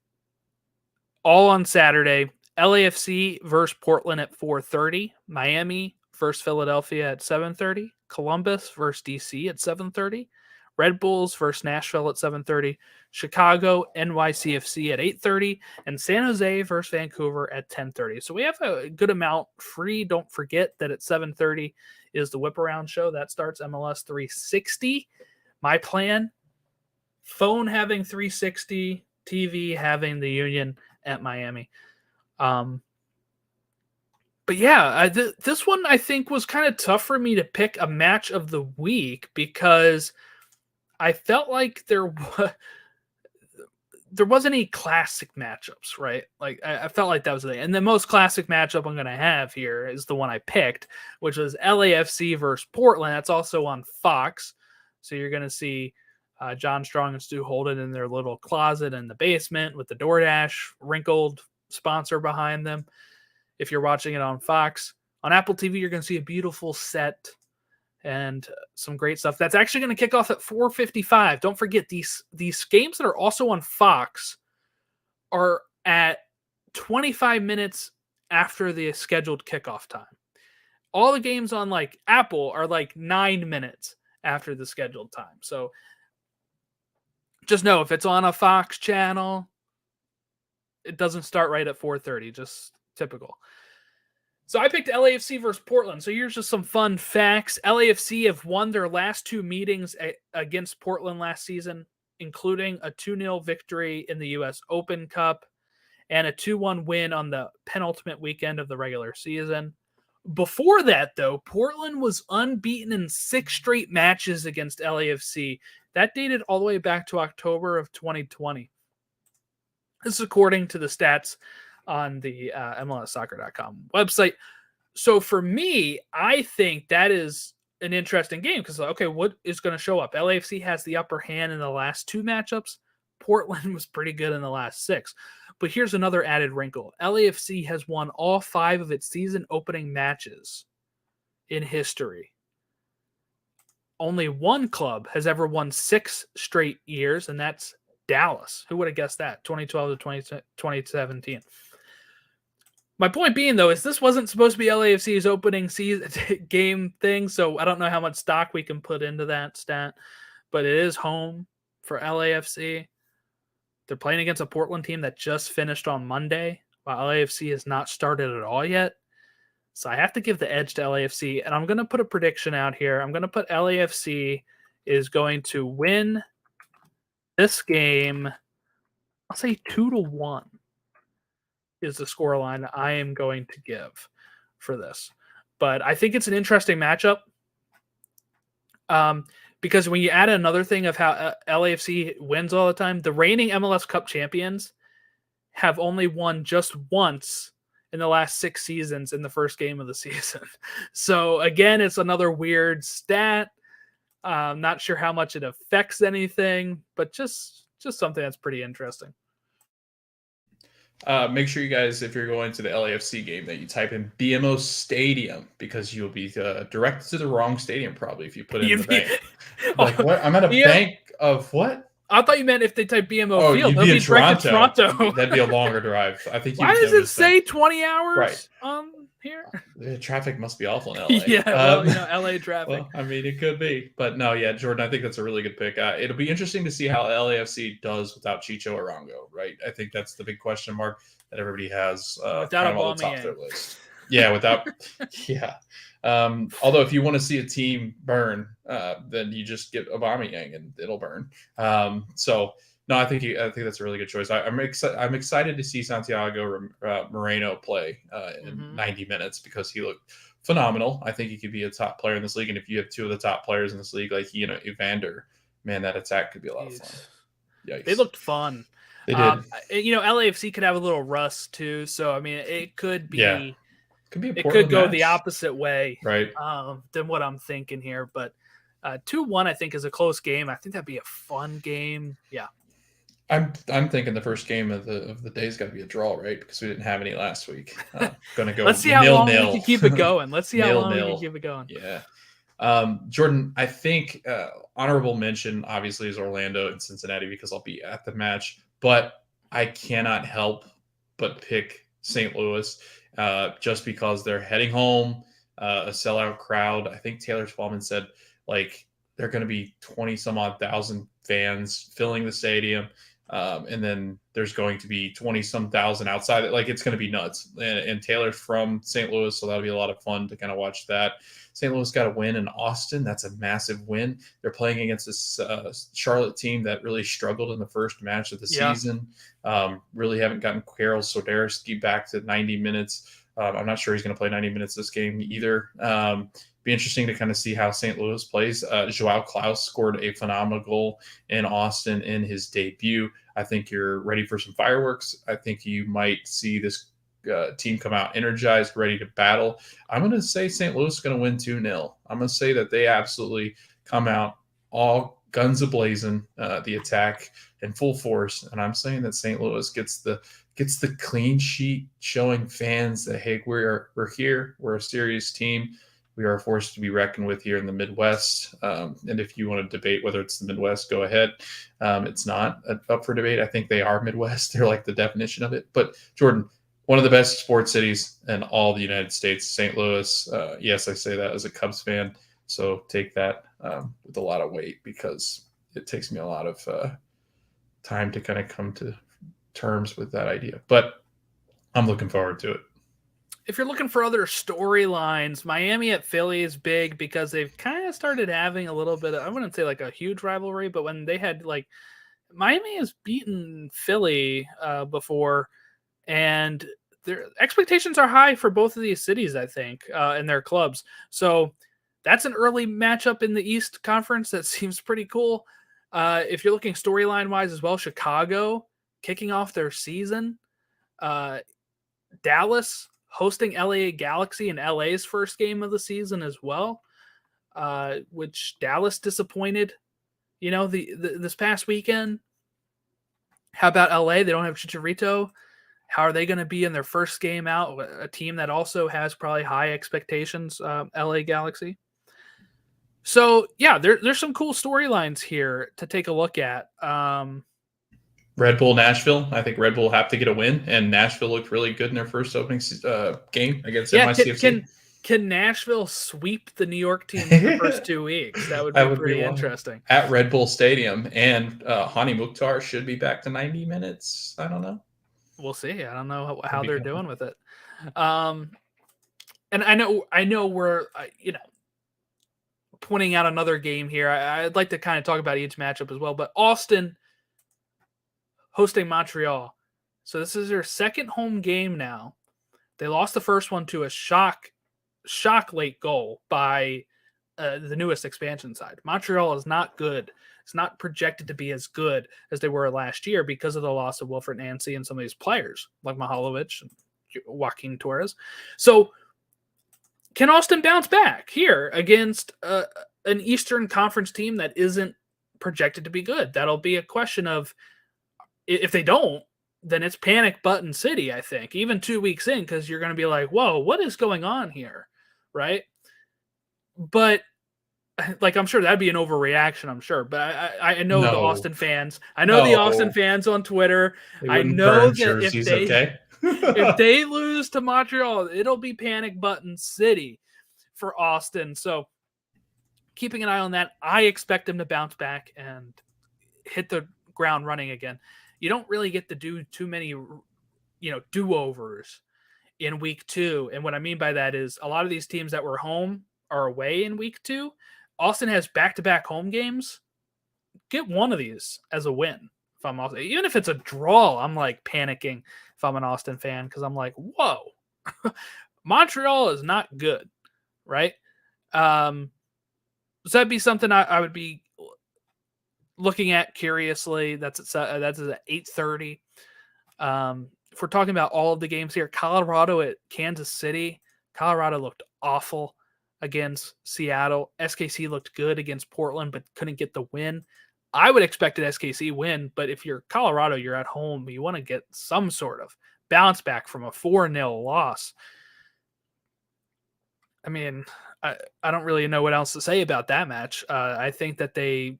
Speaker 1: All on Saturday. LAFC versus Portland at 4:30. Miami versus Philadelphia at 7:30. Columbus versus DC at 7:30. Red Bulls versus Nashville at 7:30. Chicago, NYCFC at 8:30. And San Jose versus Vancouver at 10:30. So we have a good amount free. Don't forget that at 7:30 is the Whip Around show. That starts MLS 360. My plan, phone having 360, TV having the Union at Miami. But yeah, this one I think was kind of tough for me to pick a match of the week because I felt like there wasn't any classic matchups, right? Like I felt like that was the thing. And the most classic matchup I'm going to have here is the one I picked, which was LAFC versus Portland. That's also on Fox. So you're going to see John Strong and Stu Holden in their little closet in the basement with the DoorDash wrinkled sponsor behind them. If you're watching it on Fox, on Apple TV, you're going to see a beautiful set and some great stuff. That's actually going to kick off at 4:55. Don't forget these games that are also on Fox are at 25 minutes after the scheduled kickoff time. All the games on like Apple are like 9 minutes after the scheduled time. So just know if it's on a Fox channel, it doesn't start right at 4:30. Just typical. So I picked LAFC versus Portland. So here's just some fun facts. LAFC have won their last 2 meetings against Portland last season, including a 2-0 victory in the U.S. Open Cup and a 2-1 win on the penultimate weekend of the regular season. Before that, though, Portland was unbeaten in 6 straight matches against LAFC. That dated all the way back to October of 2020. This is according to the stats on the MLSsoccer.com website. So for me, I think that is an interesting game because, okay, what is going to show up? LAFC has the upper hand in the last 2 matchups. Portland was pretty good in the last 6. But here's another added wrinkle. LAFC has won all 5 of its season opening matches in history. Only one club has ever won 6 straight years, and that's Dallas. Who would have guessed that? 2012 to 2017. My point being, though, is this wasn't supposed to be LAFC's opening season game thing, so I don't know how much stock we can put into that stat, but it is home for LAFC. They're playing against a Portland team that just finished on Monday, while LAFC has not started at all yet. So I have to give the edge to LAFC, and I'm going to put a prediction out here. I'm going to put LAFC is going to win this game. I'll say 2-1 is the scoreline I am going to give for this. But I think it's an interesting matchup. Because when you add another thing of how LAFC wins all the time, the reigning MLS Cup champions have only won just once in the last 6 seasons in the first game of the season. So again, it's another weird stat. Not sure how much it affects anything, but just something that's pretty interesting.
Speaker 2: Make sure you guys, if you're going to the LAFC game, that you type in BMO Stadium because you'll be directed to the wrong stadium probably if you put it in the bank. Like, what? I'm at a bank of what?
Speaker 1: I thought you meant if they type BMO Field.
Speaker 2: You'd be in Toronto. That'd be a longer drive. I think.
Speaker 1: Why does it say 20 hours?
Speaker 2: Right.
Speaker 1: Here.
Speaker 2: The traffic must be awful in LA.
Speaker 1: Yeah, well, LA traffic.
Speaker 2: Well, I mean, it could be, but no, yeah, Jordan, I think that's a really good pick. It'll be interesting to see how LAFC does without Chicho Arango, right? I think that's the big question mark that everybody has
Speaker 1: without
Speaker 2: kind of on the top of their list. Yeah, without, yeah. Although if you want to see a team burn, then you just get Aubameyang and it'll burn. So. No, I think that's a really good choice. I'm excited to see Santiago Moreno play in 90 minutes because he looked phenomenal. I think he could be a top player in this league, and if you have 2 of the top players in this league, like Evander, man, that attack could be a lot of fun. Yikes.
Speaker 1: They looked fun.
Speaker 2: They did.
Speaker 1: LAFC could have a little rust too, so I mean, it could be.
Speaker 2: Yeah.
Speaker 1: It could go the opposite way,
Speaker 2: right?
Speaker 1: Than what I'm thinking here, but 2-1 I think is a close game. I think that'd be a fun game. Yeah.
Speaker 2: I'm thinking the first game of the day's got to be a draw, right? Because we didn't have any last week. Going to go.
Speaker 1: Let's see how long we can keep it going. Let's see how long we can keep it going.
Speaker 2: Yeah. Jordan, I think honorable mention obviously is Orlando and Cincinnati because I'll be at the match, but I cannot help but pick St. Louis just because they're heading home, a sellout crowd. I think Taylor Twellman said like they're going to be 20 some odd thousand fans filling the stadium. And then there's going to be 20 some thousand outside. Like it's going to be nuts. And Taylor's from St. Louis, so that'll be a lot of fun to kind of watch that. St. Louis got a win in Austin. That's a massive win. They're playing against this Charlotte team that really struggled in the first match of the season. Really haven't gotten Karol Soderski back to 90 minutes. I'm not sure he's going to play 90 minutes this game either. Be interesting to kind of see how St. Louis plays. Joao Klaus scored a phenomenal goal in Austin in his debut. I think you're ready for some fireworks. I think you might see this team come out energized, ready to battle. I'm going to say St. Louis is going to win 2-0. I'm going to say that they absolutely come out all guns a-blazing, the attack in full force. And I'm saying that St. Louis gets the clean sheet, showing fans that, hey, we're here. We're a serious team. We are a force to be reckoned with here in the Midwest. And if you want to debate whether it's the Midwest, go ahead. It's not up for debate. I think they are Midwest. They're like the definition of it. But Jordan, one of the best sports cities in all the United States, St. Louis. Yes, I say that as a Cubs fan. So take that with a lot of weight because it takes me a lot of time to kind of come to terms with that idea. But I'm looking forward to it.
Speaker 1: if you're looking for other storylines, Miami at Philly is big because they've kind of started having a little bit of, I wouldn't say like a huge rivalry, but when they had like, Miami has beaten Philly before, and their expectations are high for both of these cities, I think, and their clubs. So that's an early matchup in the East Conference that seems pretty cool. If you're looking storyline wise as well, Chicago kicking off their season, Dallas hosting LA Galaxy in LA's first game of the season as well, which Dallas disappointed, this past weekend. How about LA? They don't have Chicharito. How are they going to be in their first game out? A team that also has probably high expectations, LA Galaxy. So, yeah, there's some cool storylines here to take a look at.
Speaker 2: Red Bull Nashville. I think Red Bull have to get a win, and Nashville looked really good in their first opening game against NYCFC.
Speaker 1: Can Nashville sweep the New York team in the first 2 weeks? That would be pretty interesting.
Speaker 2: At Red Bull Stadium, and Hani Mukhtar should be back to 90 minutes. I don't know.
Speaker 1: We'll see. I don't know how they're doing with it. And I know we're pointing out another game here. I'd like to kind of talk about each matchup as well, but Austin hosting Montreal. So this is their second home game now. They lost the first one to a shock late goal by the newest expansion side. Montreal is not good. It's not projected to be as good as they were last year because of the loss of Wilfred Nancy and some of these players like Mihalovic and Joaquin Torres. So can Austin bounce back here against an Eastern Conference team that isn't projected to be good? That'll be a question of, if they don't, then it's panic button city, I think, even 2 weeks in, because you're going to be like, whoa, what is going on here? Right. But like, I'm sure that'd be an overreaction, I'm sure. But I know the Austin fans. I know the Austin fans on Twitter. I know that if they lose to Montreal, it'll be panic button city for Austin. So keeping an eye on that, I expect them to bounce back and hit the ground running again. You don't really get to do too many, do-overs in week 2. And what I mean by that is a lot of these teams that were home are away in week 2. Austin has back-to-back home games. Get one of these as a win. If I'm Austin, even if it's a draw, I'm like panicking if I'm an Austin fan, because I'm like, whoa, Montreal is not good, right? So that'd be something I would be looking at curiously. That's at 8:30. If we're talking about all of the games here, Colorado at Kansas City. Colorado looked awful against Seattle. SKC looked good against Portland, but couldn't get the win. I would expect an SKC win, but if you're Colorado, you're at home. You want to get some sort of bounce back from a 4-0 loss. I mean, I don't really know what else to say about that match. I think that they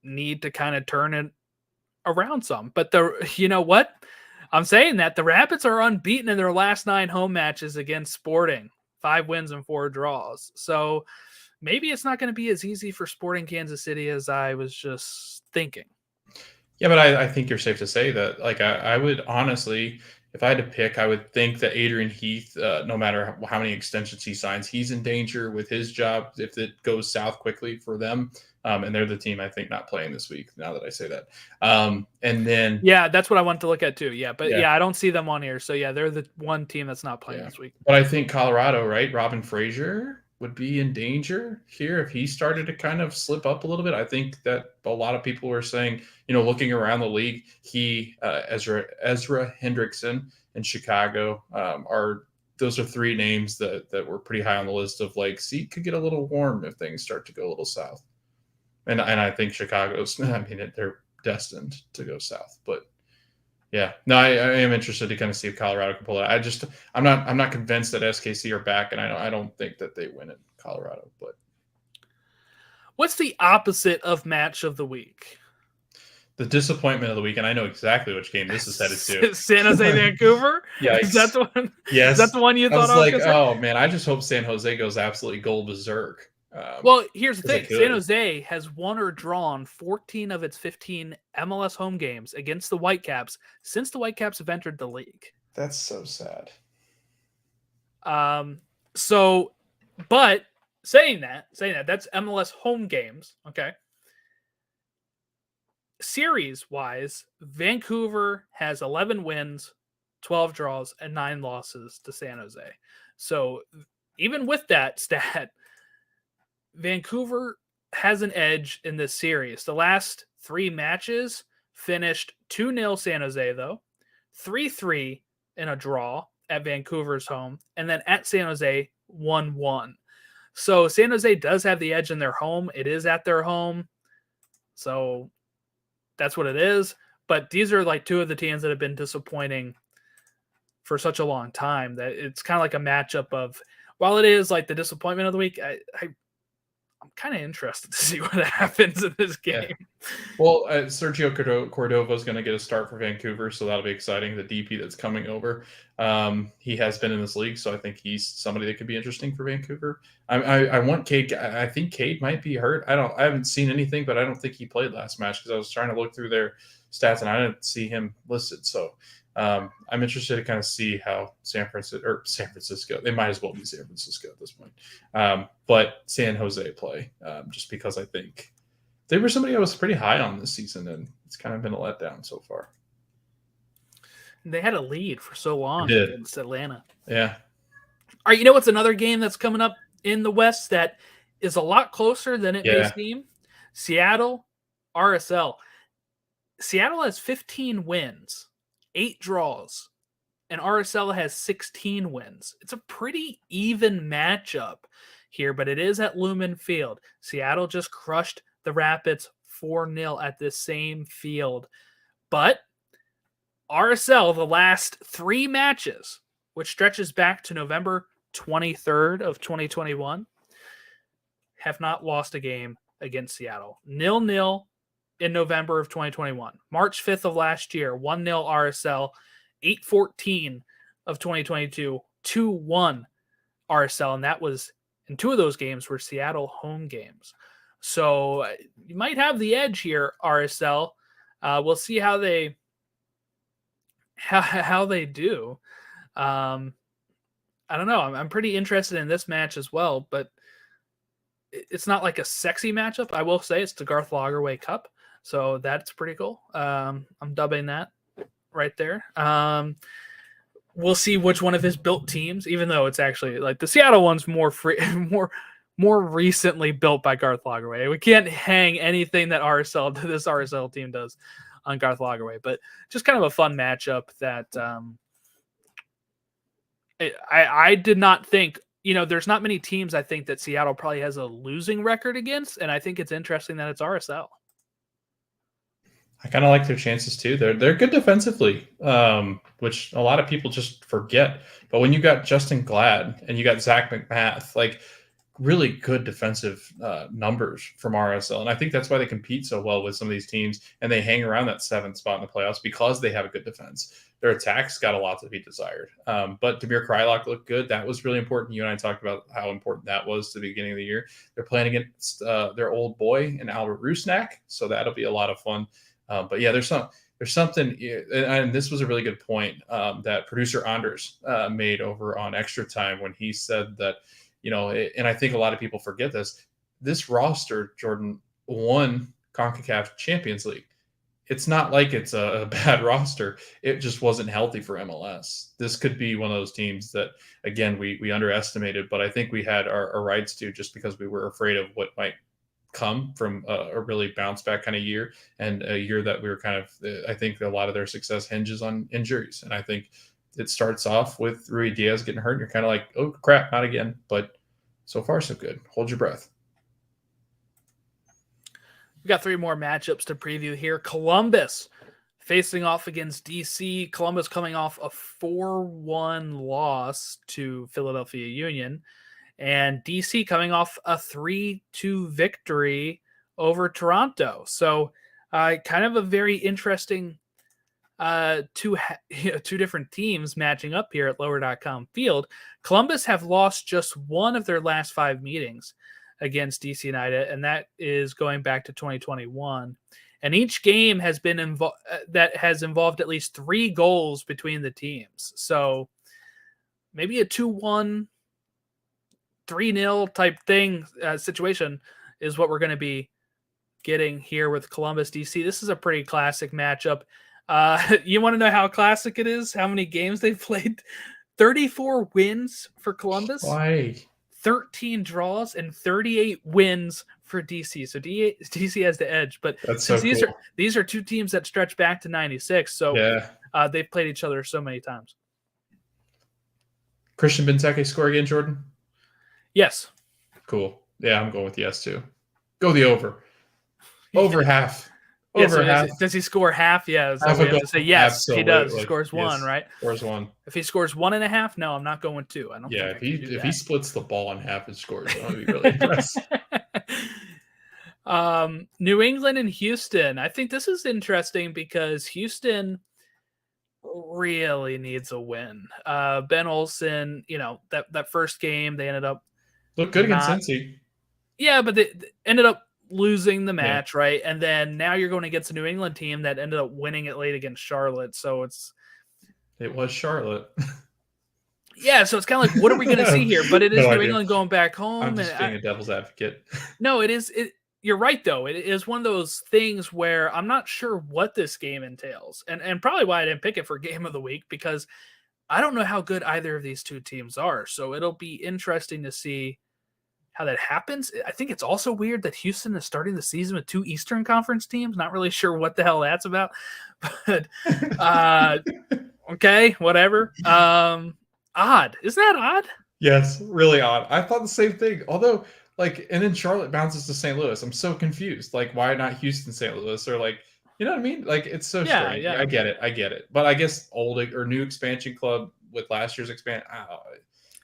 Speaker 1: need to kind of turn it around some. But you know what? I'm saying that the Rapids are unbeaten in their last 9 home matches against Sporting. 5 wins and 4 draws. So maybe it's not going to be as easy for Sporting Kansas City as I was just thinking.
Speaker 2: Yeah, but I think you're safe to say that, like, I would honestly, if I had to pick, I would think that Adrian Heath, no matter how many extensions he signs, he's in danger with his job if it goes south quickly for them. And they're the team, I think, not playing this week, now that I say that. And then...
Speaker 1: Yeah, that's what I want to look at too. Yeah, but I don't see them on here. So, yeah, they're the one team that's not playing this week.
Speaker 2: But I think Colorado, right? Robin Fraser would be in danger here if he started to kind of slip up a little bit. I think that a lot of people were saying, looking around the league, Ezra Hendrickson in Chicago those are 3 names that were pretty high on the list of, like, seat could get a little warm if things start to go a little south. And I think Chicago's, they're destined to go south. But yeah, no, I am interested to kind of see if Colorado can pull it. I'm not convinced that SKC are back, and I don't think that they win in Colorado. But
Speaker 1: what's the opposite of match of the week?
Speaker 2: The disappointment of the week, and I know exactly which game this is headed to.
Speaker 1: San Jose, Vancouver?
Speaker 2: Yeah,
Speaker 1: is that the one?
Speaker 2: Yes.
Speaker 1: Is that the one you thought
Speaker 2: I was
Speaker 1: like,
Speaker 2: oh man, I just hope San Jose goes absolutely goal berserk.
Speaker 1: Well, here's the thing. San Jose has won or drawn 14 of its 15 MLS home games against the Whitecaps since the Whitecaps have entered the league.
Speaker 2: That's so sad.
Speaker 1: So, but saying that, that's MLS home games. Okay. Series wise, Vancouver has 11 wins, 12 draws, and 9 losses to San Jose. So even with that stat, Vancouver has an edge in this series. The last 3 matches finished 2-0 San Jose, though, 3-3 in a draw at Vancouver's home, and then at San Jose, 1-1. So San Jose does have the edge in their home. It is at their home. So that's what it is. But these are like 2 of the teams that have been disappointing for such a long time that it's kind of like a matchup of, while it is like the disappointment of the week, I'm kind of interested to see what happens in this game.
Speaker 2: Yeah. Well, Sergio Cordova is going to get a start for Vancouver, so that'll be exciting. The DP that's coming over, he has been in this league, so I think he's somebody that could be interesting for Vancouver. I want Cade. I think Cade might be hurt. I haven't seen anything, but I don't think he played last match because I was trying to look through their stats and I didn't see him listed. So I'm interested to kind of see how San Francisco, they might as well be San Francisco at this point, but San Jose play, just because I think they were somebody I was pretty high on this season, and it's kind of been a letdown so far.
Speaker 1: They had a lead for so long against Atlanta.
Speaker 2: Yeah.
Speaker 1: All right, you know what's another game that's coming up in the West that is a lot closer than it may seem? Seattle, RSL. Seattle has 15 wins. 8 draws, and RSL has 16 wins. It's a pretty even matchup here, but it is at Lumen Field. Seattle just crushed the Rapids 4-0 at this same field. But RSL, the last 3 matches, which stretches back to November 23rd of 2021, have not lost a game against Seattle. 0-0 in November of 2021. March 5th of last year, 1-0 RSL. 8-14 of 2022, 2-1 RSL. And that was, in 2 of those games were Seattle home games. So you might have the edge here, RSL. We'll see how they do. I don't know. I'm pretty interested in this match as well, but it's not like a sexy matchup. I will say it's the Garth Lagerwey Cup. So that's pretty cool. I'm dubbing that right there. We'll see which one of his built teams, even though it's actually like the Seattle one's more recently built by Garth Lagerwey. We can't hang anything that this RSL team does on Garth Lagerwey, but just kind of a fun matchup that I did not think. There's not many teams I think that Seattle probably has a losing record against, and I think it's interesting that it's RSL.
Speaker 2: I kind of like their chances too. They're good defensively, which a lot of people just forget. But when you got Justin Glad and you got Zach McMath, like really good defensive numbers from RSL, and I think that's why they compete so well with some of these teams, and they hang around that 7th spot in the playoffs because they have a good defense. Their attacks got a lot to be desired. But Damir Kreilach looked good. That was really important. You and I talked about how important that was to the beginning of the year. They're playing against their old boy in Albert Rusnak, so that'll be a lot of fun. But yeah, there's something, and this was a really good point that producer Anders made over on Extra Time when he said that, and I think a lot of people forget this roster, Jordan, won Concacaf Champions League. It's not like it's a bad roster. It just wasn't healthy for MLS. This could be one of those teams that, again, we underestimated, but I think we had our rights to, just because we were afraid of what might come from a really bounce back kind of year, and a year that we were kind of, I think a lot of their success hinges on injuries. And I think it starts off with Rui Diaz getting hurt, and you're kind of like, oh crap, not again. But so far so good. Hold your breath.
Speaker 1: We got 3 more matchups to preview here. Columbus facing off against DC. Columbus coming off a 4-1 loss to Philadelphia Union, and DC coming off a 3-2 victory over Toronto. So kind of a very interesting two different teams matching up here at lower.com field. Columbus have lost just 1 of their last 5 meetings against DC United, and that is going back to 2021. And each game has been that has involved at least 3 goals between the teams. So maybe a 2-1, 3-0 type thing situation is what we're going to be getting here with Columbus DC. This is a pretty classic matchup. You want to know how classic it is? How many games they've played? 34 wins for Columbus.
Speaker 2: Why?
Speaker 1: 13 draws and 38 wins for DC. So DC has the edge. But
Speaker 2: That's
Speaker 1: since
Speaker 2: so cool.
Speaker 1: these are two teams that stretch back to 96, so
Speaker 2: Yeah.
Speaker 1: they've played each other so many times.
Speaker 2: Christian Benteke score again, Jordan?
Speaker 1: Yes.
Speaker 2: Cool. Yeah, I'm going with yes too. Go the over. Over half.
Speaker 1: Yeah,
Speaker 2: Over
Speaker 1: so
Speaker 2: half.
Speaker 1: does he score half? Yeah, so
Speaker 2: Half
Speaker 1: we
Speaker 2: a
Speaker 1: have to
Speaker 2: goal.
Speaker 1: say yes.
Speaker 2: Absolutely.
Speaker 1: He does. He scores one,
Speaker 2: Yes.
Speaker 1: right?
Speaker 2: Scores one.
Speaker 1: If he scores 1.5, no, I'm not going 2. I don't.
Speaker 2: Yeah,
Speaker 1: think I can do
Speaker 2: if
Speaker 1: that.
Speaker 2: he splits the ball in half and scores, I'm gonna be really impressed.
Speaker 1: New England and Houston. I think this is interesting because Houston really needs a win. Ben Olsen, that first game they ended up
Speaker 2: Look good against Cincy.
Speaker 1: Yeah, but they ended up losing the match, right? And then now you're going against a New England team that ended up winning it late against Charlotte. So
Speaker 2: it was Charlotte.
Speaker 1: Yeah, so it's kind of like, what are we going to see here? But it is New England going back home.
Speaker 2: I'm just being a devil's advocate.
Speaker 1: No, it is. You're right, though. It is one of those things where I'm not sure what this game entails. And probably why I didn't pick it for Game of the Week, because I don't know how good either of these two teams are. So it'll be interesting to see how that happens. I think it's also weird that Houston is starting the season with 2 Eastern Conference teams. Not really sure what the hell that's about. But okay, whatever. Odd. Isn't that odd?
Speaker 2: Yes, really odd. I thought the same thing. Although, and then Charlotte bounces to St. Louis. I'm so confused. Why not Houston, St. Louis? Or you know what I mean? It's so strange. Yeah. I get it. But I guess old or new expansion club with last year's expansion.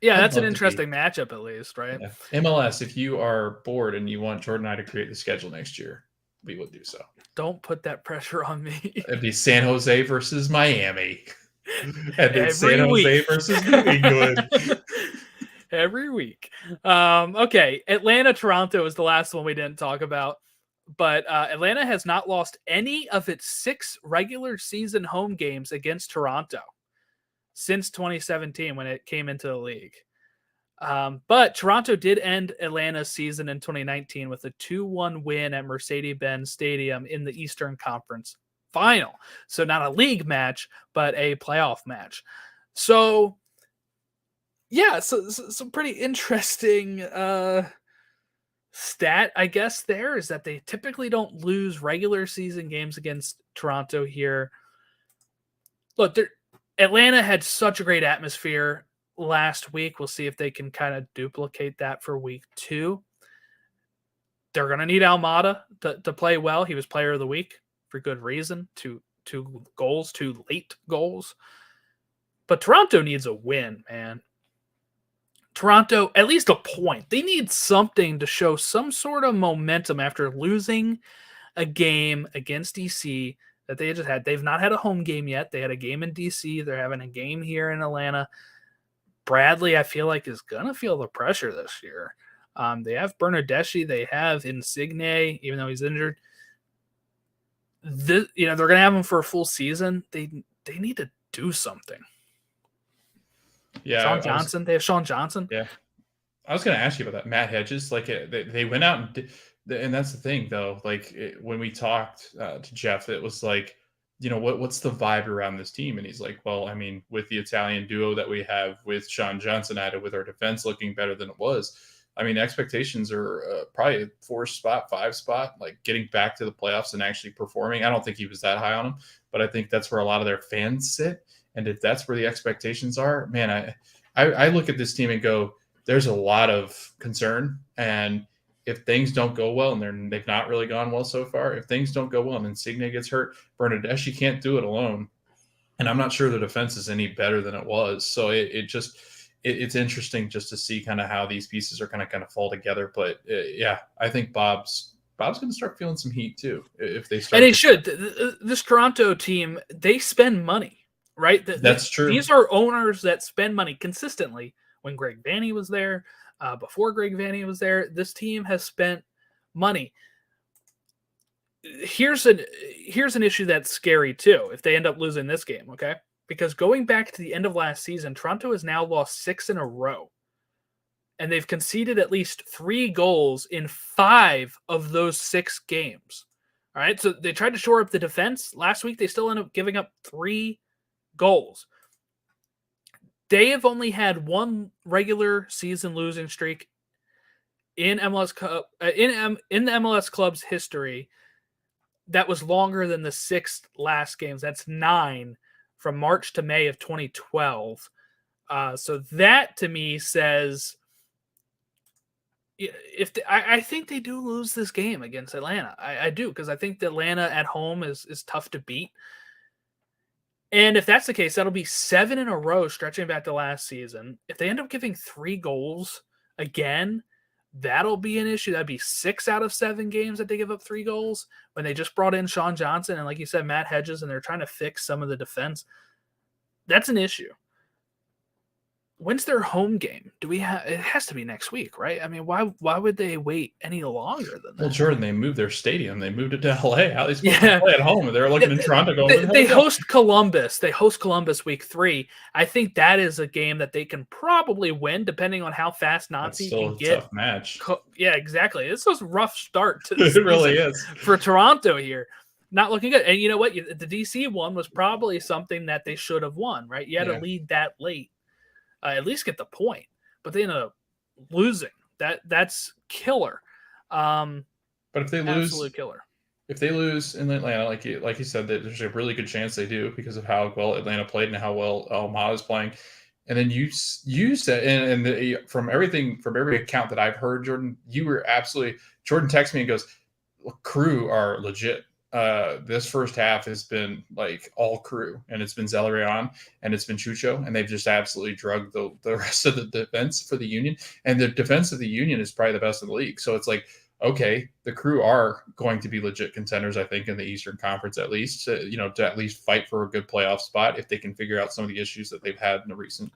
Speaker 1: Yeah, that's an interesting matchup at least, right?
Speaker 2: Yeah. MLS, if you are bored and you want Jordan and I to create the schedule next year, we would do so.
Speaker 1: Don't put that pressure on me.
Speaker 2: It'd be San Jose versus Miami. And then San Jose versus New England.
Speaker 1: Every week. Okay, Atlanta-Toronto is the last one we didn't talk about. But Atlanta has not lost any of its 6 regular season home games against Toronto since 2017 when it came into the league. But Toronto did end Atlanta's season in 2019 with a 2-1 win at Mercedes-Benz Stadium in the Eastern Conference Final. So not a league match, but a playoff match. So, yeah, so some pretty interesting stat, I guess, there is that they typically don't lose regular season games against Toronto here. Look, Atlanta had such a great atmosphere last week. We'll see if they can kind of duplicate that for week 2. They're going to need Almada to play well. He was player of the week for good reason. 2 goals, 2 late goals. But Toronto needs a win, man. Toronto, at least a point. They need something to show some sort of momentum after losing a game against DC that they just had. They've not had a home game yet. They had a game in DC. They're having a game here in Atlanta. Bradley, I feel like, is going to feel the pressure this year. They have Bernardeschi. They have Insigne, even though he's injured. They're going to have him for a full season. They need to do something.
Speaker 2: Yeah,
Speaker 1: Sean Johnson. They have Sean Johnson.
Speaker 2: Yeah. I was going to ask you about that. Matt Hedges, they went out and did, and that's the thing, though. When we talked to Jeff, it was what's the vibe around this team? And he's like, well, I mean, with the Italian duo that we have with Sean Johnson added, with our defense looking better than it was, I mean, expectations are probably a 4 spot, 5 spot, getting back to the playoffs and actually performing. I don't think he was that high on him, but I think that's where a lot of their fans sit. And if that's where the expectations are, man, I look at this team and go, there's a lot of concern. And if things don't go well, and they've not really gone well so far, if things don't go well and Insigne gets hurt, Bernardeschi can't do it alone. And I'm not sure the defense is any better than it was. So it's interesting just to see kind of how these pieces are kind of fall together. But yeah, I think Bob's going to start feeling some heat too if they start.
Speaker 1: And they should. This Toronto team, they spend money. Right?
Speaker 2: That's true.
Speaker 1: These are owners that spend money consistently. When Greg Vanney was there, before Greg Vanney was there, this team has spent money. Here's an issue that's scary too if they end up losing this game, okay? because going back to the end of last season, Toronto has now lost 6 in a row. And they've conceded at least 3 goals in 5 of those 6 games. All right, so they tried to shore up the defense. Last week, they still ended up giving up 3 goals. They have only had 1 regular season losing streak in MLS in the MLS club's history that was longer than the 6 last games. That's 9 from March to May of 2012. So that to me says, I think they do lose this game against Atlanta. I do, because I think that Atlanta at home is tough to beat. And if that's the case, that'll be 7 in a row stretching back to last season. If they end up giving 3 goals again, that'll be an issue. That'd be 6 out of 7 games that they give up 3 goals when they just brought in Sean Johnson and, like you said, Matt Hedges, and they're trying to fix some of the defense. That's an issue. When's their home game? Do we have? It has to be next week, right? I mean, why would they wait any longer than that?
Speaker 2: Well, Jordan, they moved their stadium. They moved it to LA. How are they supposed to play at home? They're looking in Toronto going,
Speaker 1: they host Columbus. They host Columbus week 3. I think that is a game that they can probably win, depending on how fast Nazi can get.
Speaker 2: Tough match.
Speaker 1: Yeah, exactly. This was a rough start to the
Speaker 2: It really is
Speaker 1: for Toronto here. Not looking good. And you know what? The DC one was probably something that they should have won, right? You had to lead that late. At least get the point, but they ended up losing. That's killer.
Speaker 2: But if they lose,
Speaker 1: absolute killer.
Speaker 2: If they lose in Atlanta, like you said, that there's a really good chance they do because of how well Atlanta played and how well Almada is playing. And then you said, and from every account that I've heard, Jordan, you were absolutely. Jordan texted me and goes, "Crew are legit." This first half has been like all Crew, and it's been Zelarayan and it's been Chucho, and they've just absolutely drugged the rest of the defense for the Union. And the defense of the Union is probably the best in the league. So it's like, okay, the Crew are going to be legit contenders, I think, in the Eastern Conference at least, to at least fight for a good playoff spot if they can figure out some of the issues that they've had in the recent.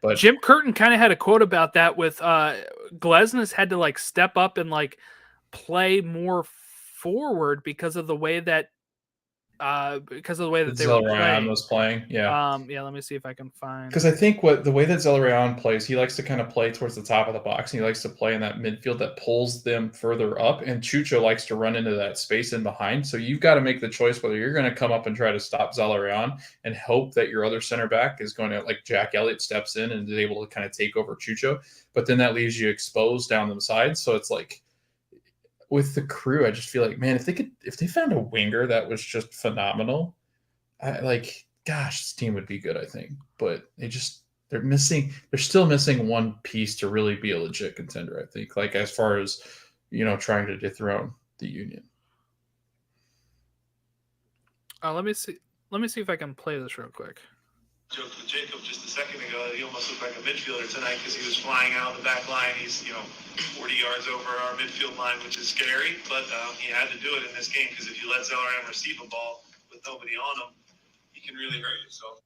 Speaker 2: But
Speaker 1: Jim Curtin kind of had a quote about that with Glesnes had to like step up and like play more forward because of the way that they were
Speaker 2: playing. Yeah.
Speaker 1: Let me see if I can find,
Speaker 2: because I think the way that Zelarayan plays, he likes to kind of play towards the top of the box, and he likes to play in that midfield that pulls them further up, and Chucho likes to run into that space in behind. So you've got to make the choice whether you're going to come up and try to stop Zelarayan and hope that your other center back is going to, like Jack Elliott steps in and is able to kind of take over Chucho, but then that leaves you exposed down the side. So it's like, with the Crew, I just feel like, man, if they found a winger that was just phenomenal, this team would be good, I think. But they're still missing one piece to really be a legit contender, I think. Like as far as, trying to dethrone the Union.
Speaker 1: Let me see if I can play this real quick.
Speaker 4: Joked with Jacob just a second ago. He almost looked like a midfielder tonight because he was flying out of the back line. He's 40 yards over our midfield line, which is scary, but he had to do it in this game because if you let Zelarayan receive a ball with nobody on him, he can really hurt yourself.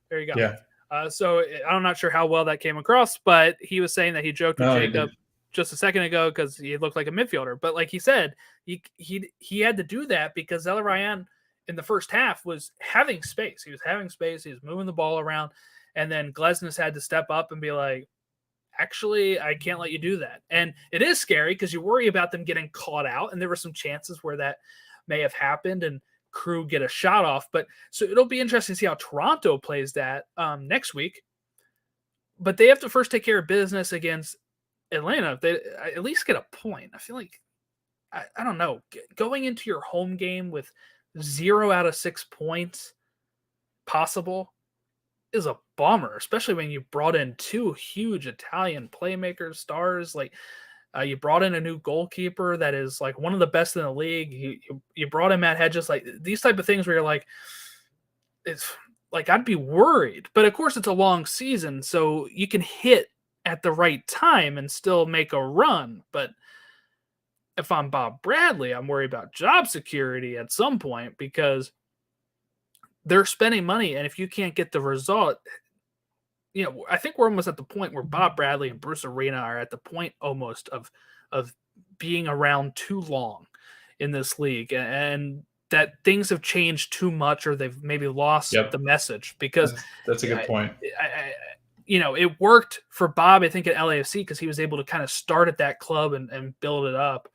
Speaker 1: There you go.
Speaker 2: Yeah.
Speaker 1: So I'm not sure how well that came across, but he was saying that he joked with Jacob just a second ago because he looked like a midfielder. But like he said, he had to do that because Zelarayan in the first half was having space. He was moving the ball around, and then Glesnes had to step up and be like, actually, I can't let you do that. And it is scary because you worry about them getting caught out, and there were some chances where that may have happened and Crew get a shot off. But so it'll be interesting to see how Toronto plays that next week. But they have to first take care of business against Atlanta. If they at least get a point, I feel like, I don't know, going into your home game with 0 out of 6 points possible is a bummer, especially when you brought in 2 huge Italian playmakers, stars. Like you brought in a new goalkeeper that is like one of the best in the league. You brought in Matt Hedges. Like these type of things where you're like, it's like I'd be worried. But of course, it's a long season, so you can hit at the right time and still make a run. But if I'm Bob Bradley, I'm worried about job security at some point because they're spending money. And if you can't get the result, I think we're almost at the point where Bob Bradley and Bruce Arena are at the point almost of being around too long in this league. And that things have changed too much, or they've maybe lost the message, because
Speaker 2: that's a good point.
Speaker 1: It worked for Bob, I think, at LAFC because he was able to kind of start at that club and build it up.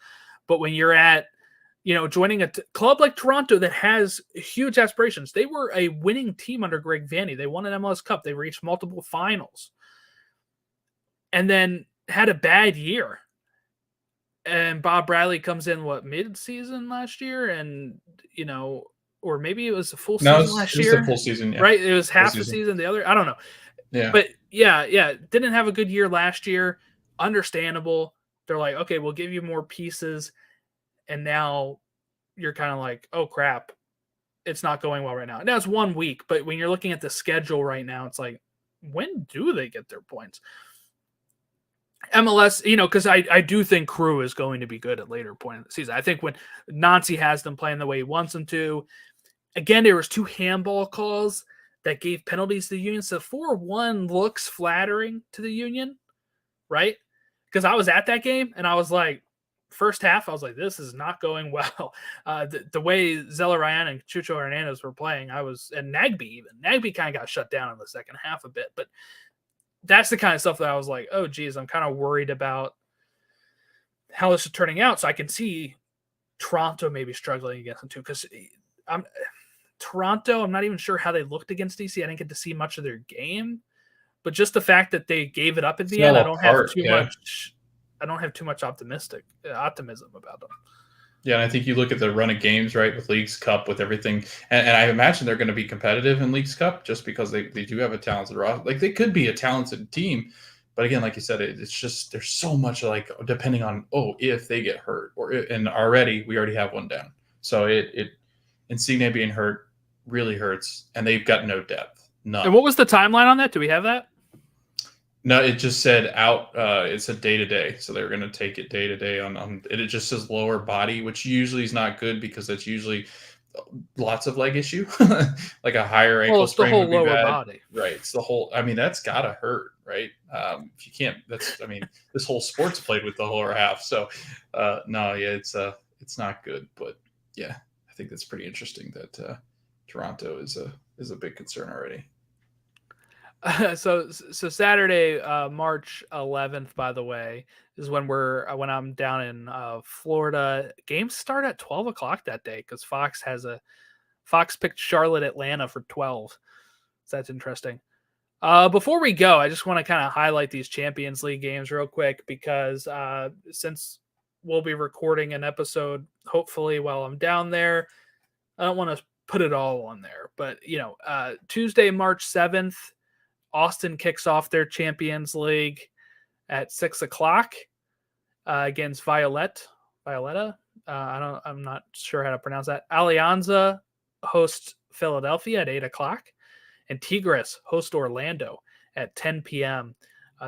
Speaker 1: But when you're at, joining a club like Toronto that has huge aspirations, they were a winning team under Greg Vanney. They won an MLS Cup. They reached multiple finals and then had a bad year. And Bob Bradley comes in, mid-season last year? And, or maybe it was a full season last year.
Speaker 2: It was the full season, yeah.
Speaker 1: Right? It was half the season, the other. I don't know.
Speaker 2: Yeah.
Speaker 1: But yeah. Didn't have a good year last year. Understandable. They're like, okay, we'll give you more pieces. And now you're kind of like, oh, crap. It's not going well right now. Now it's 1 week. But when you're looking at the schedule right now, it's like, when do they get their points? MLS, because I do think Crew is going to be good at later point in the season. I think when Nancy has them playing the way he wants them to, again, there was 2 handball calls that gave penalties to the Union. So 4-1 looks flattering to the Union, right? Because I was at that game and I was like, first half, I was like, this is not going well. The way Zelarayan and Chucho Hernandez were playing, and Nagbe kind of got shut down in the second half a bit, but that's the kind of stuff that I was like, oh, geez, I'm kind of worried about how this is turning out. So I can see Toronto maybe struggling against them too, because Toronto, I'm not even sure how they looked against DC. I didn't get to see much of their game, but just the fact that they gave it up at the end, I don't have too much optimism about them.
Speaker 2: Yeah, and I think you look at the run of games, right, with Leagues Cup, with everything, and I imagine they're going to be competitive in Leagues Cup just because they do have a talented roster. Like, they could be a talented team, but again, like you said, it's just there's so much, like, depending on, if they get hurt, and we already have one down. So Insigne being hurt really hurts, and they've got no depth. None.
Speaker 1: And what was the timeline on that? Do we have that?
Speaker 2: No, it just said out. It's a day-to-day, so they're going to take it day-to-day on it. It just says lower body, which usually is not good because that's usually lots of leg issue, like a higher ankle sprain would be bad. It's the whole lower body, right? It's the whole. I mean, that's gotta hurt, right? If you can't, this whole sport's played with the lower half, so it's not good. But yeah, I think that's pretty interesting that Toronto is a big concern already.
Speaker 1: So Saturday, March 11th, by the way, is when I'm down in Florida. Games start at 12 o'clock that day because Fox picked Charlotte Atlanta for 12. So that's interesting. Before we go, I just want to kind of highlight these Champions League games real quick because since we'll be recording an episode hopefully while I'm down there, I don't want to put it all on there. But Tuesday, March 7th. Austin kicks off their Champions League at 6 o'clock against Violetta. I'm not sure how to pronounce that. Alianza hosts Philadelphia at 8 o'clock, and Tigres host Orlando at 10 p.m.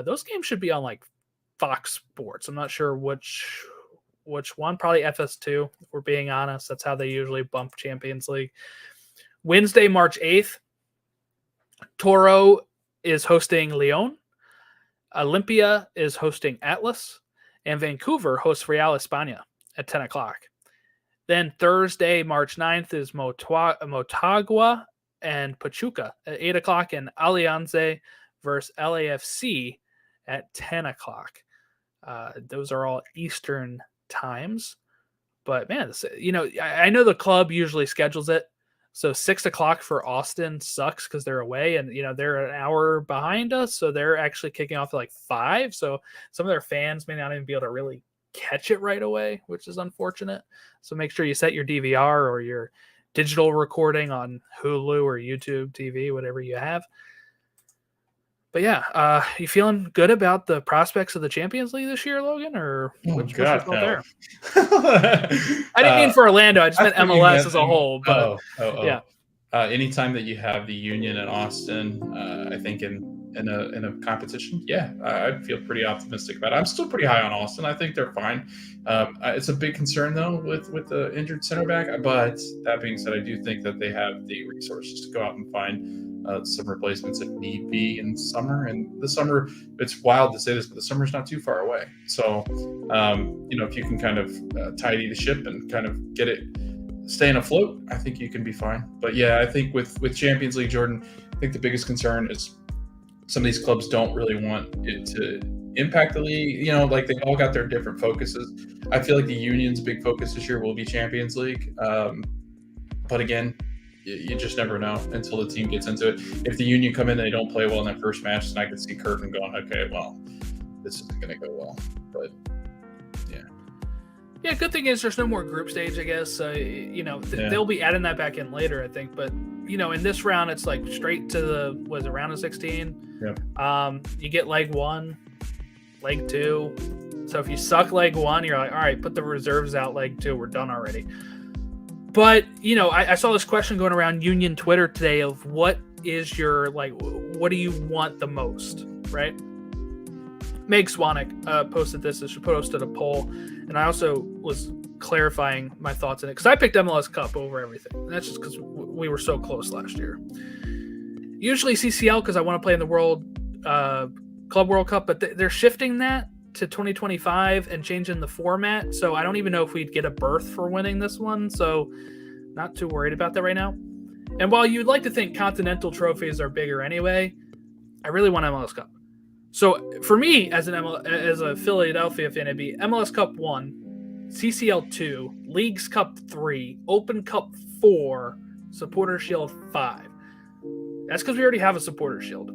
Speaker 1: Those games should be on like Fox Sports. I'm not sure which one. Probably FS2. If we're being honest, that's how they usually bump Champions League. Wednesday, March 8th. Toro is hosting Lyon. Olympia is hosting Atlas. And Vancouver hosts Real España at 10 o'clock. Then Thursday, March 9th is Motagua and Pachuca at 8 o'clock. And Alianza versus LAFC at 10 o'clock. Those are all Eastern times. But, man, I know the club usually schedules it. So 6 o'clock for Austin sucks because they're away and, they're an hour behind us. So they're actually kicking off at like 5. So some of their fans may not even be able to really catch it right away, which is unfortunate. So make sure you set your DVR or your digital recording on Hulu or YouTube TV, whatever you have. But yeah, you feeling good about the prospects of the Champions League this year, Logan? Or what's your thought there? I didn't mean for Orlando. I just meant MLS as a whole. But yeah,
Speaker 2: anytime that you have the Union and Austin, I think in a competition, I'd feel pretty optimistic about it. I'm still pretty high on Austin. I think they're fine. It's a big concern though with the injured center back. But that being said, I do think that they have the resources to go out and find some replacements if need be in summer. And the summer, it's wild to say this, but the summer's not too far away. So, if you can kind of tidy the ship and kind of get it staying afloat, I think you can be fine. But yeah, I think with Champions League, Jordan, I think the biggest concern is some of these clubs don't really want it to impact the league. Like they all got their different focuses. I feel like the Union's big focus this year will be Champions League. But again, you just never know until the team gets into it. If the Union come in and they don't play well in that first match, then I could see Curtin going, okay, well, this isn't going to go well. But yeah.
Speaker 1: Yeah, good thing is there's no more group stage, I guess. They'll be adding that back in later, I think. But, in this round, it's like straight to the round of 16.
Speaker 2: Yep.
Speaker 1: You get leg 1, leg 2. So if you suck leg 1, you're like, all right, put the reserves out leg 2. We're done already. But, I saw this question going around Union Twitter today of what is your, what do you want the most, right? Meg Swanek posted this. She posted a poll, and I also was clarifying my thoughts on it because I picked MLS Cup over everything. And that's just because we were so close last year. Usually CCL because I want to play in the Club World Cup, but they're shifting that to 2025 and changing the format. So I don't even know if we'd get a berth for winning this one. So not too worried about that right now. And while you'd like to think continental trophies are bigger anyway, I really want MLS Cup. So for me, as a Philadelphia fan, it'd be MLS Cup 1, CCL 2, Leagues Cup 3, Open Cup 4, Supporter Shield 5. That's because we already have a Supporter Shield.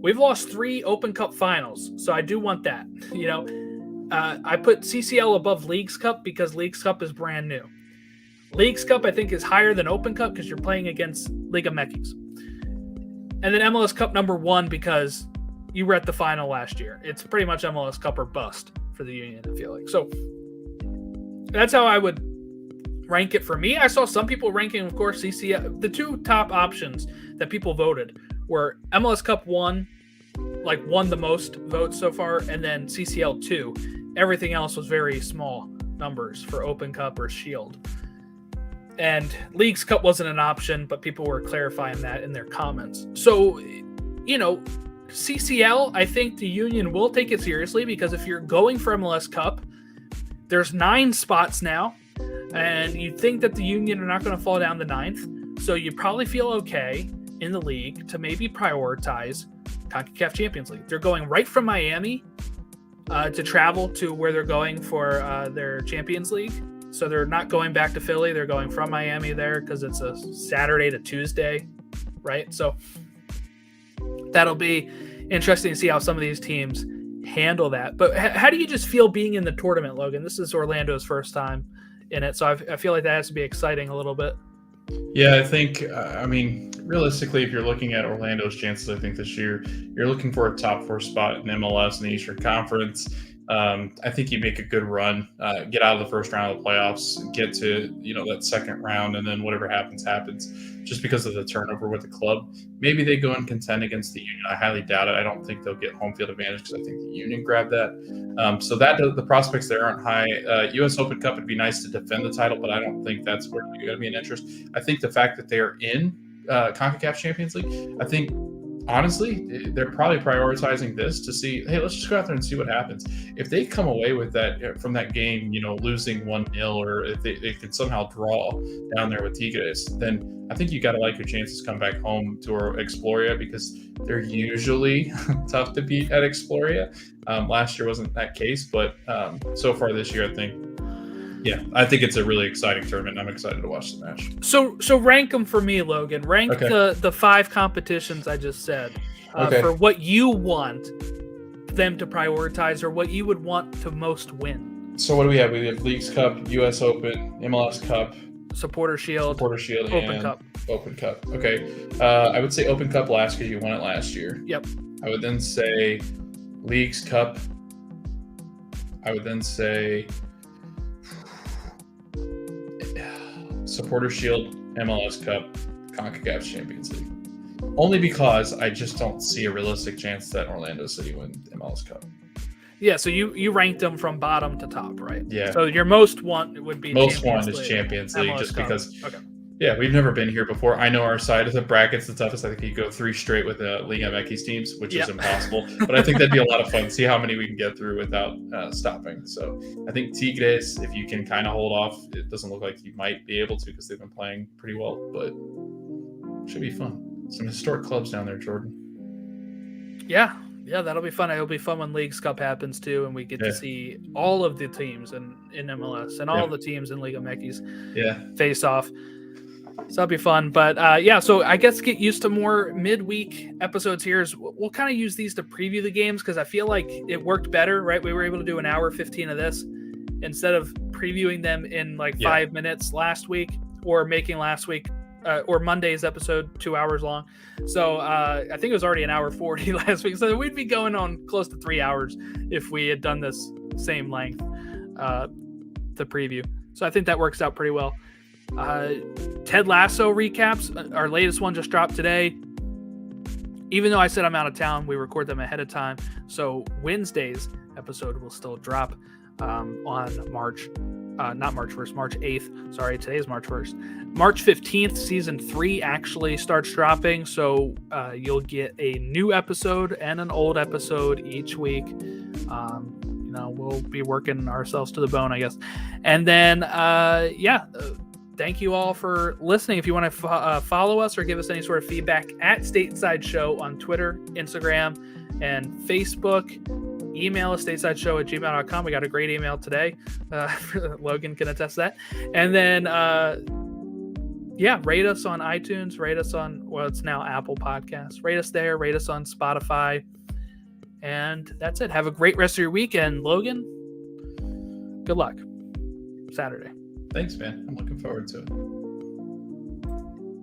Speaker 1: We've lost 3 Open Cup finals, so I do want that. I put CCL above Leagues Cup because Leagues Cup is brand new. Leagues Cup, I think, is higher than Open Cup because you're playing against Liga MX. And then MLS Cup number 1 because you were at the final last year. It's pretty much MLS Cup or bust for the Union, I feel like. So that's how I would rank it for me. I saw some people ranking, of course, CCL. The 2 top options that people voted were MLS Cup 1, won the most votes so far, and then CCL 2. Everything else was very small numbers for Open Cup or Shield. And Leagues Cup wasn't an option, but people were clarifying that in their comments. So, CCL, I think the Union will take it seriously because if you're going for MLS Cup, there's 9 spots now, and you'd think that the Union are not going to fall down to 9th. So you probably feel okay in the league to maybe prioritize Concacaf Champions League. They're going right from Miami to travel to where they're going for their Champions League. So they're not going back to Philly. They're going from Miami there because it's a Saturday to Tuesday, right? So that'll be interesting to see how some of these teams handle that. But how do you just feel being in the tournament, Logan? This is Orlando's first time in it, so I feel like that has to be exciting a little bit.
Speaker 2: Yeah, I think, realistically, if you're looking at Orlando's chances, I think this year, you're looking for a top 4 spot in MLS in the Eastern Conference. I think you make a good run, get out of the first round of the playoffs, get to, that second round, and then whatever happens, just because of the turnover with the club. Maybe they go and contend against the Union. I highly doubt it. I don't think they'll get home field advantage because I think the Union grabbed that. So that the prospects there aren't high. U.S. Open Cup would be nice to defend the title, but I don't think that's where you're going to be an interest. I think the fact that they are in Concacaf Champions League, I think, honestly, they're probably prioritizing this to see, hey, let's just go out there and see what happens. If they come away with that from that game, losing 1-0, or if they can somehow draw down there with Tigres, then I think you got to like your chances to come back home to Exploria because they're usually tough to beat at Exploria. Last year wasn't that case, but so far this year, I think it's a really exciting tournament. I'm excited to watch the match.
Speaker 1: So rank them for me, Logan. Rank the 5 competitions I just said for what you want them to prioritize or what you would want to most win.
Speaker 2: So what do we have? We have Leagues Cup, U.S. Open, MLS Cup,
Speaker 1: Supporter Shield,
Speaker 2: Open Cup. Okay. I would say Open Cup last because you won it last year.
Speaker 1: Yep.
Speaker 2: I would then say Leagues Cup. I would then say Supporter Shield, MLS Cup, Concacaf Champions League. Only because I just don't see a realistic chance that Orlando City win MLS Cup.
Speaker 1: Yeah, so you ranked them from bottom to top, right?
Speaker 2: Yeah.
Speaker 1: So your most want would be
Speaker 2: most one is Champions League,
Speaker 1: MLS
Speaker 2: just
Speaker 1: Cup.
Speaker 2: because.
Speaker 1: Okay.
Speaker 2: Yeah, we've never been here before. I know our side of the bracket's the toughest. I think you go 3 straight with the Liga MX teams, which is impossible. But I think that'd be a lot of fun. See how many we can get through without stopping. So I think Tigres, if you can kind of hold off, it doesn't look like you might be able to because they've been playing pretty well. But it should be fun. Some historic clubs down there, Jordan.
Speaker 1: Yeah, that'll be fun. It'll be fun when Leagues Cup happens too, and we get to see all of the teams in MLS and all the teams in Liga MX face off. So that'll be fun. But so I guess get used to more midweek episodes here. We'll kind of use these to preview the games because I feel like it worked better, right? We were able to do an hour 15 of this instead of previewing them in 5 minutes last week or making last week or Monday's episode 2 hours long. So I think it was already an hour 40 last week. So we'd be going on close to 3 hours if we had done this same length to preview. So I think that works out pretty well. Ted Lasso recaps. Our latest one just dropped today. Even though I said I'm out of town, we record them ahead of time. So Wednesday's episode will still drop on March 8th. Sorry, today is March 1st. March 15th, season 3 actually starts dropping. So you'll get a new episode and an old episode each week. We'll be working ourselves to the bone, I guess. And then, thank you all for listening. If you want to follow us or give us any sort of feedback at Stateside Show on Twitter, Instagram, and Facebook, email us statesideshow@gmail.com. We got a great email today. Logan can attest to that. And then, rate us on iTunes. Rate us on, it's now Apple Podcasts. Rate us there. Rate us on Spotify. And that's it. Have a great rest of your weekend, Logan. Good luck Saturday.
Speaker 2: Thanks, man. I'm looking forward to it.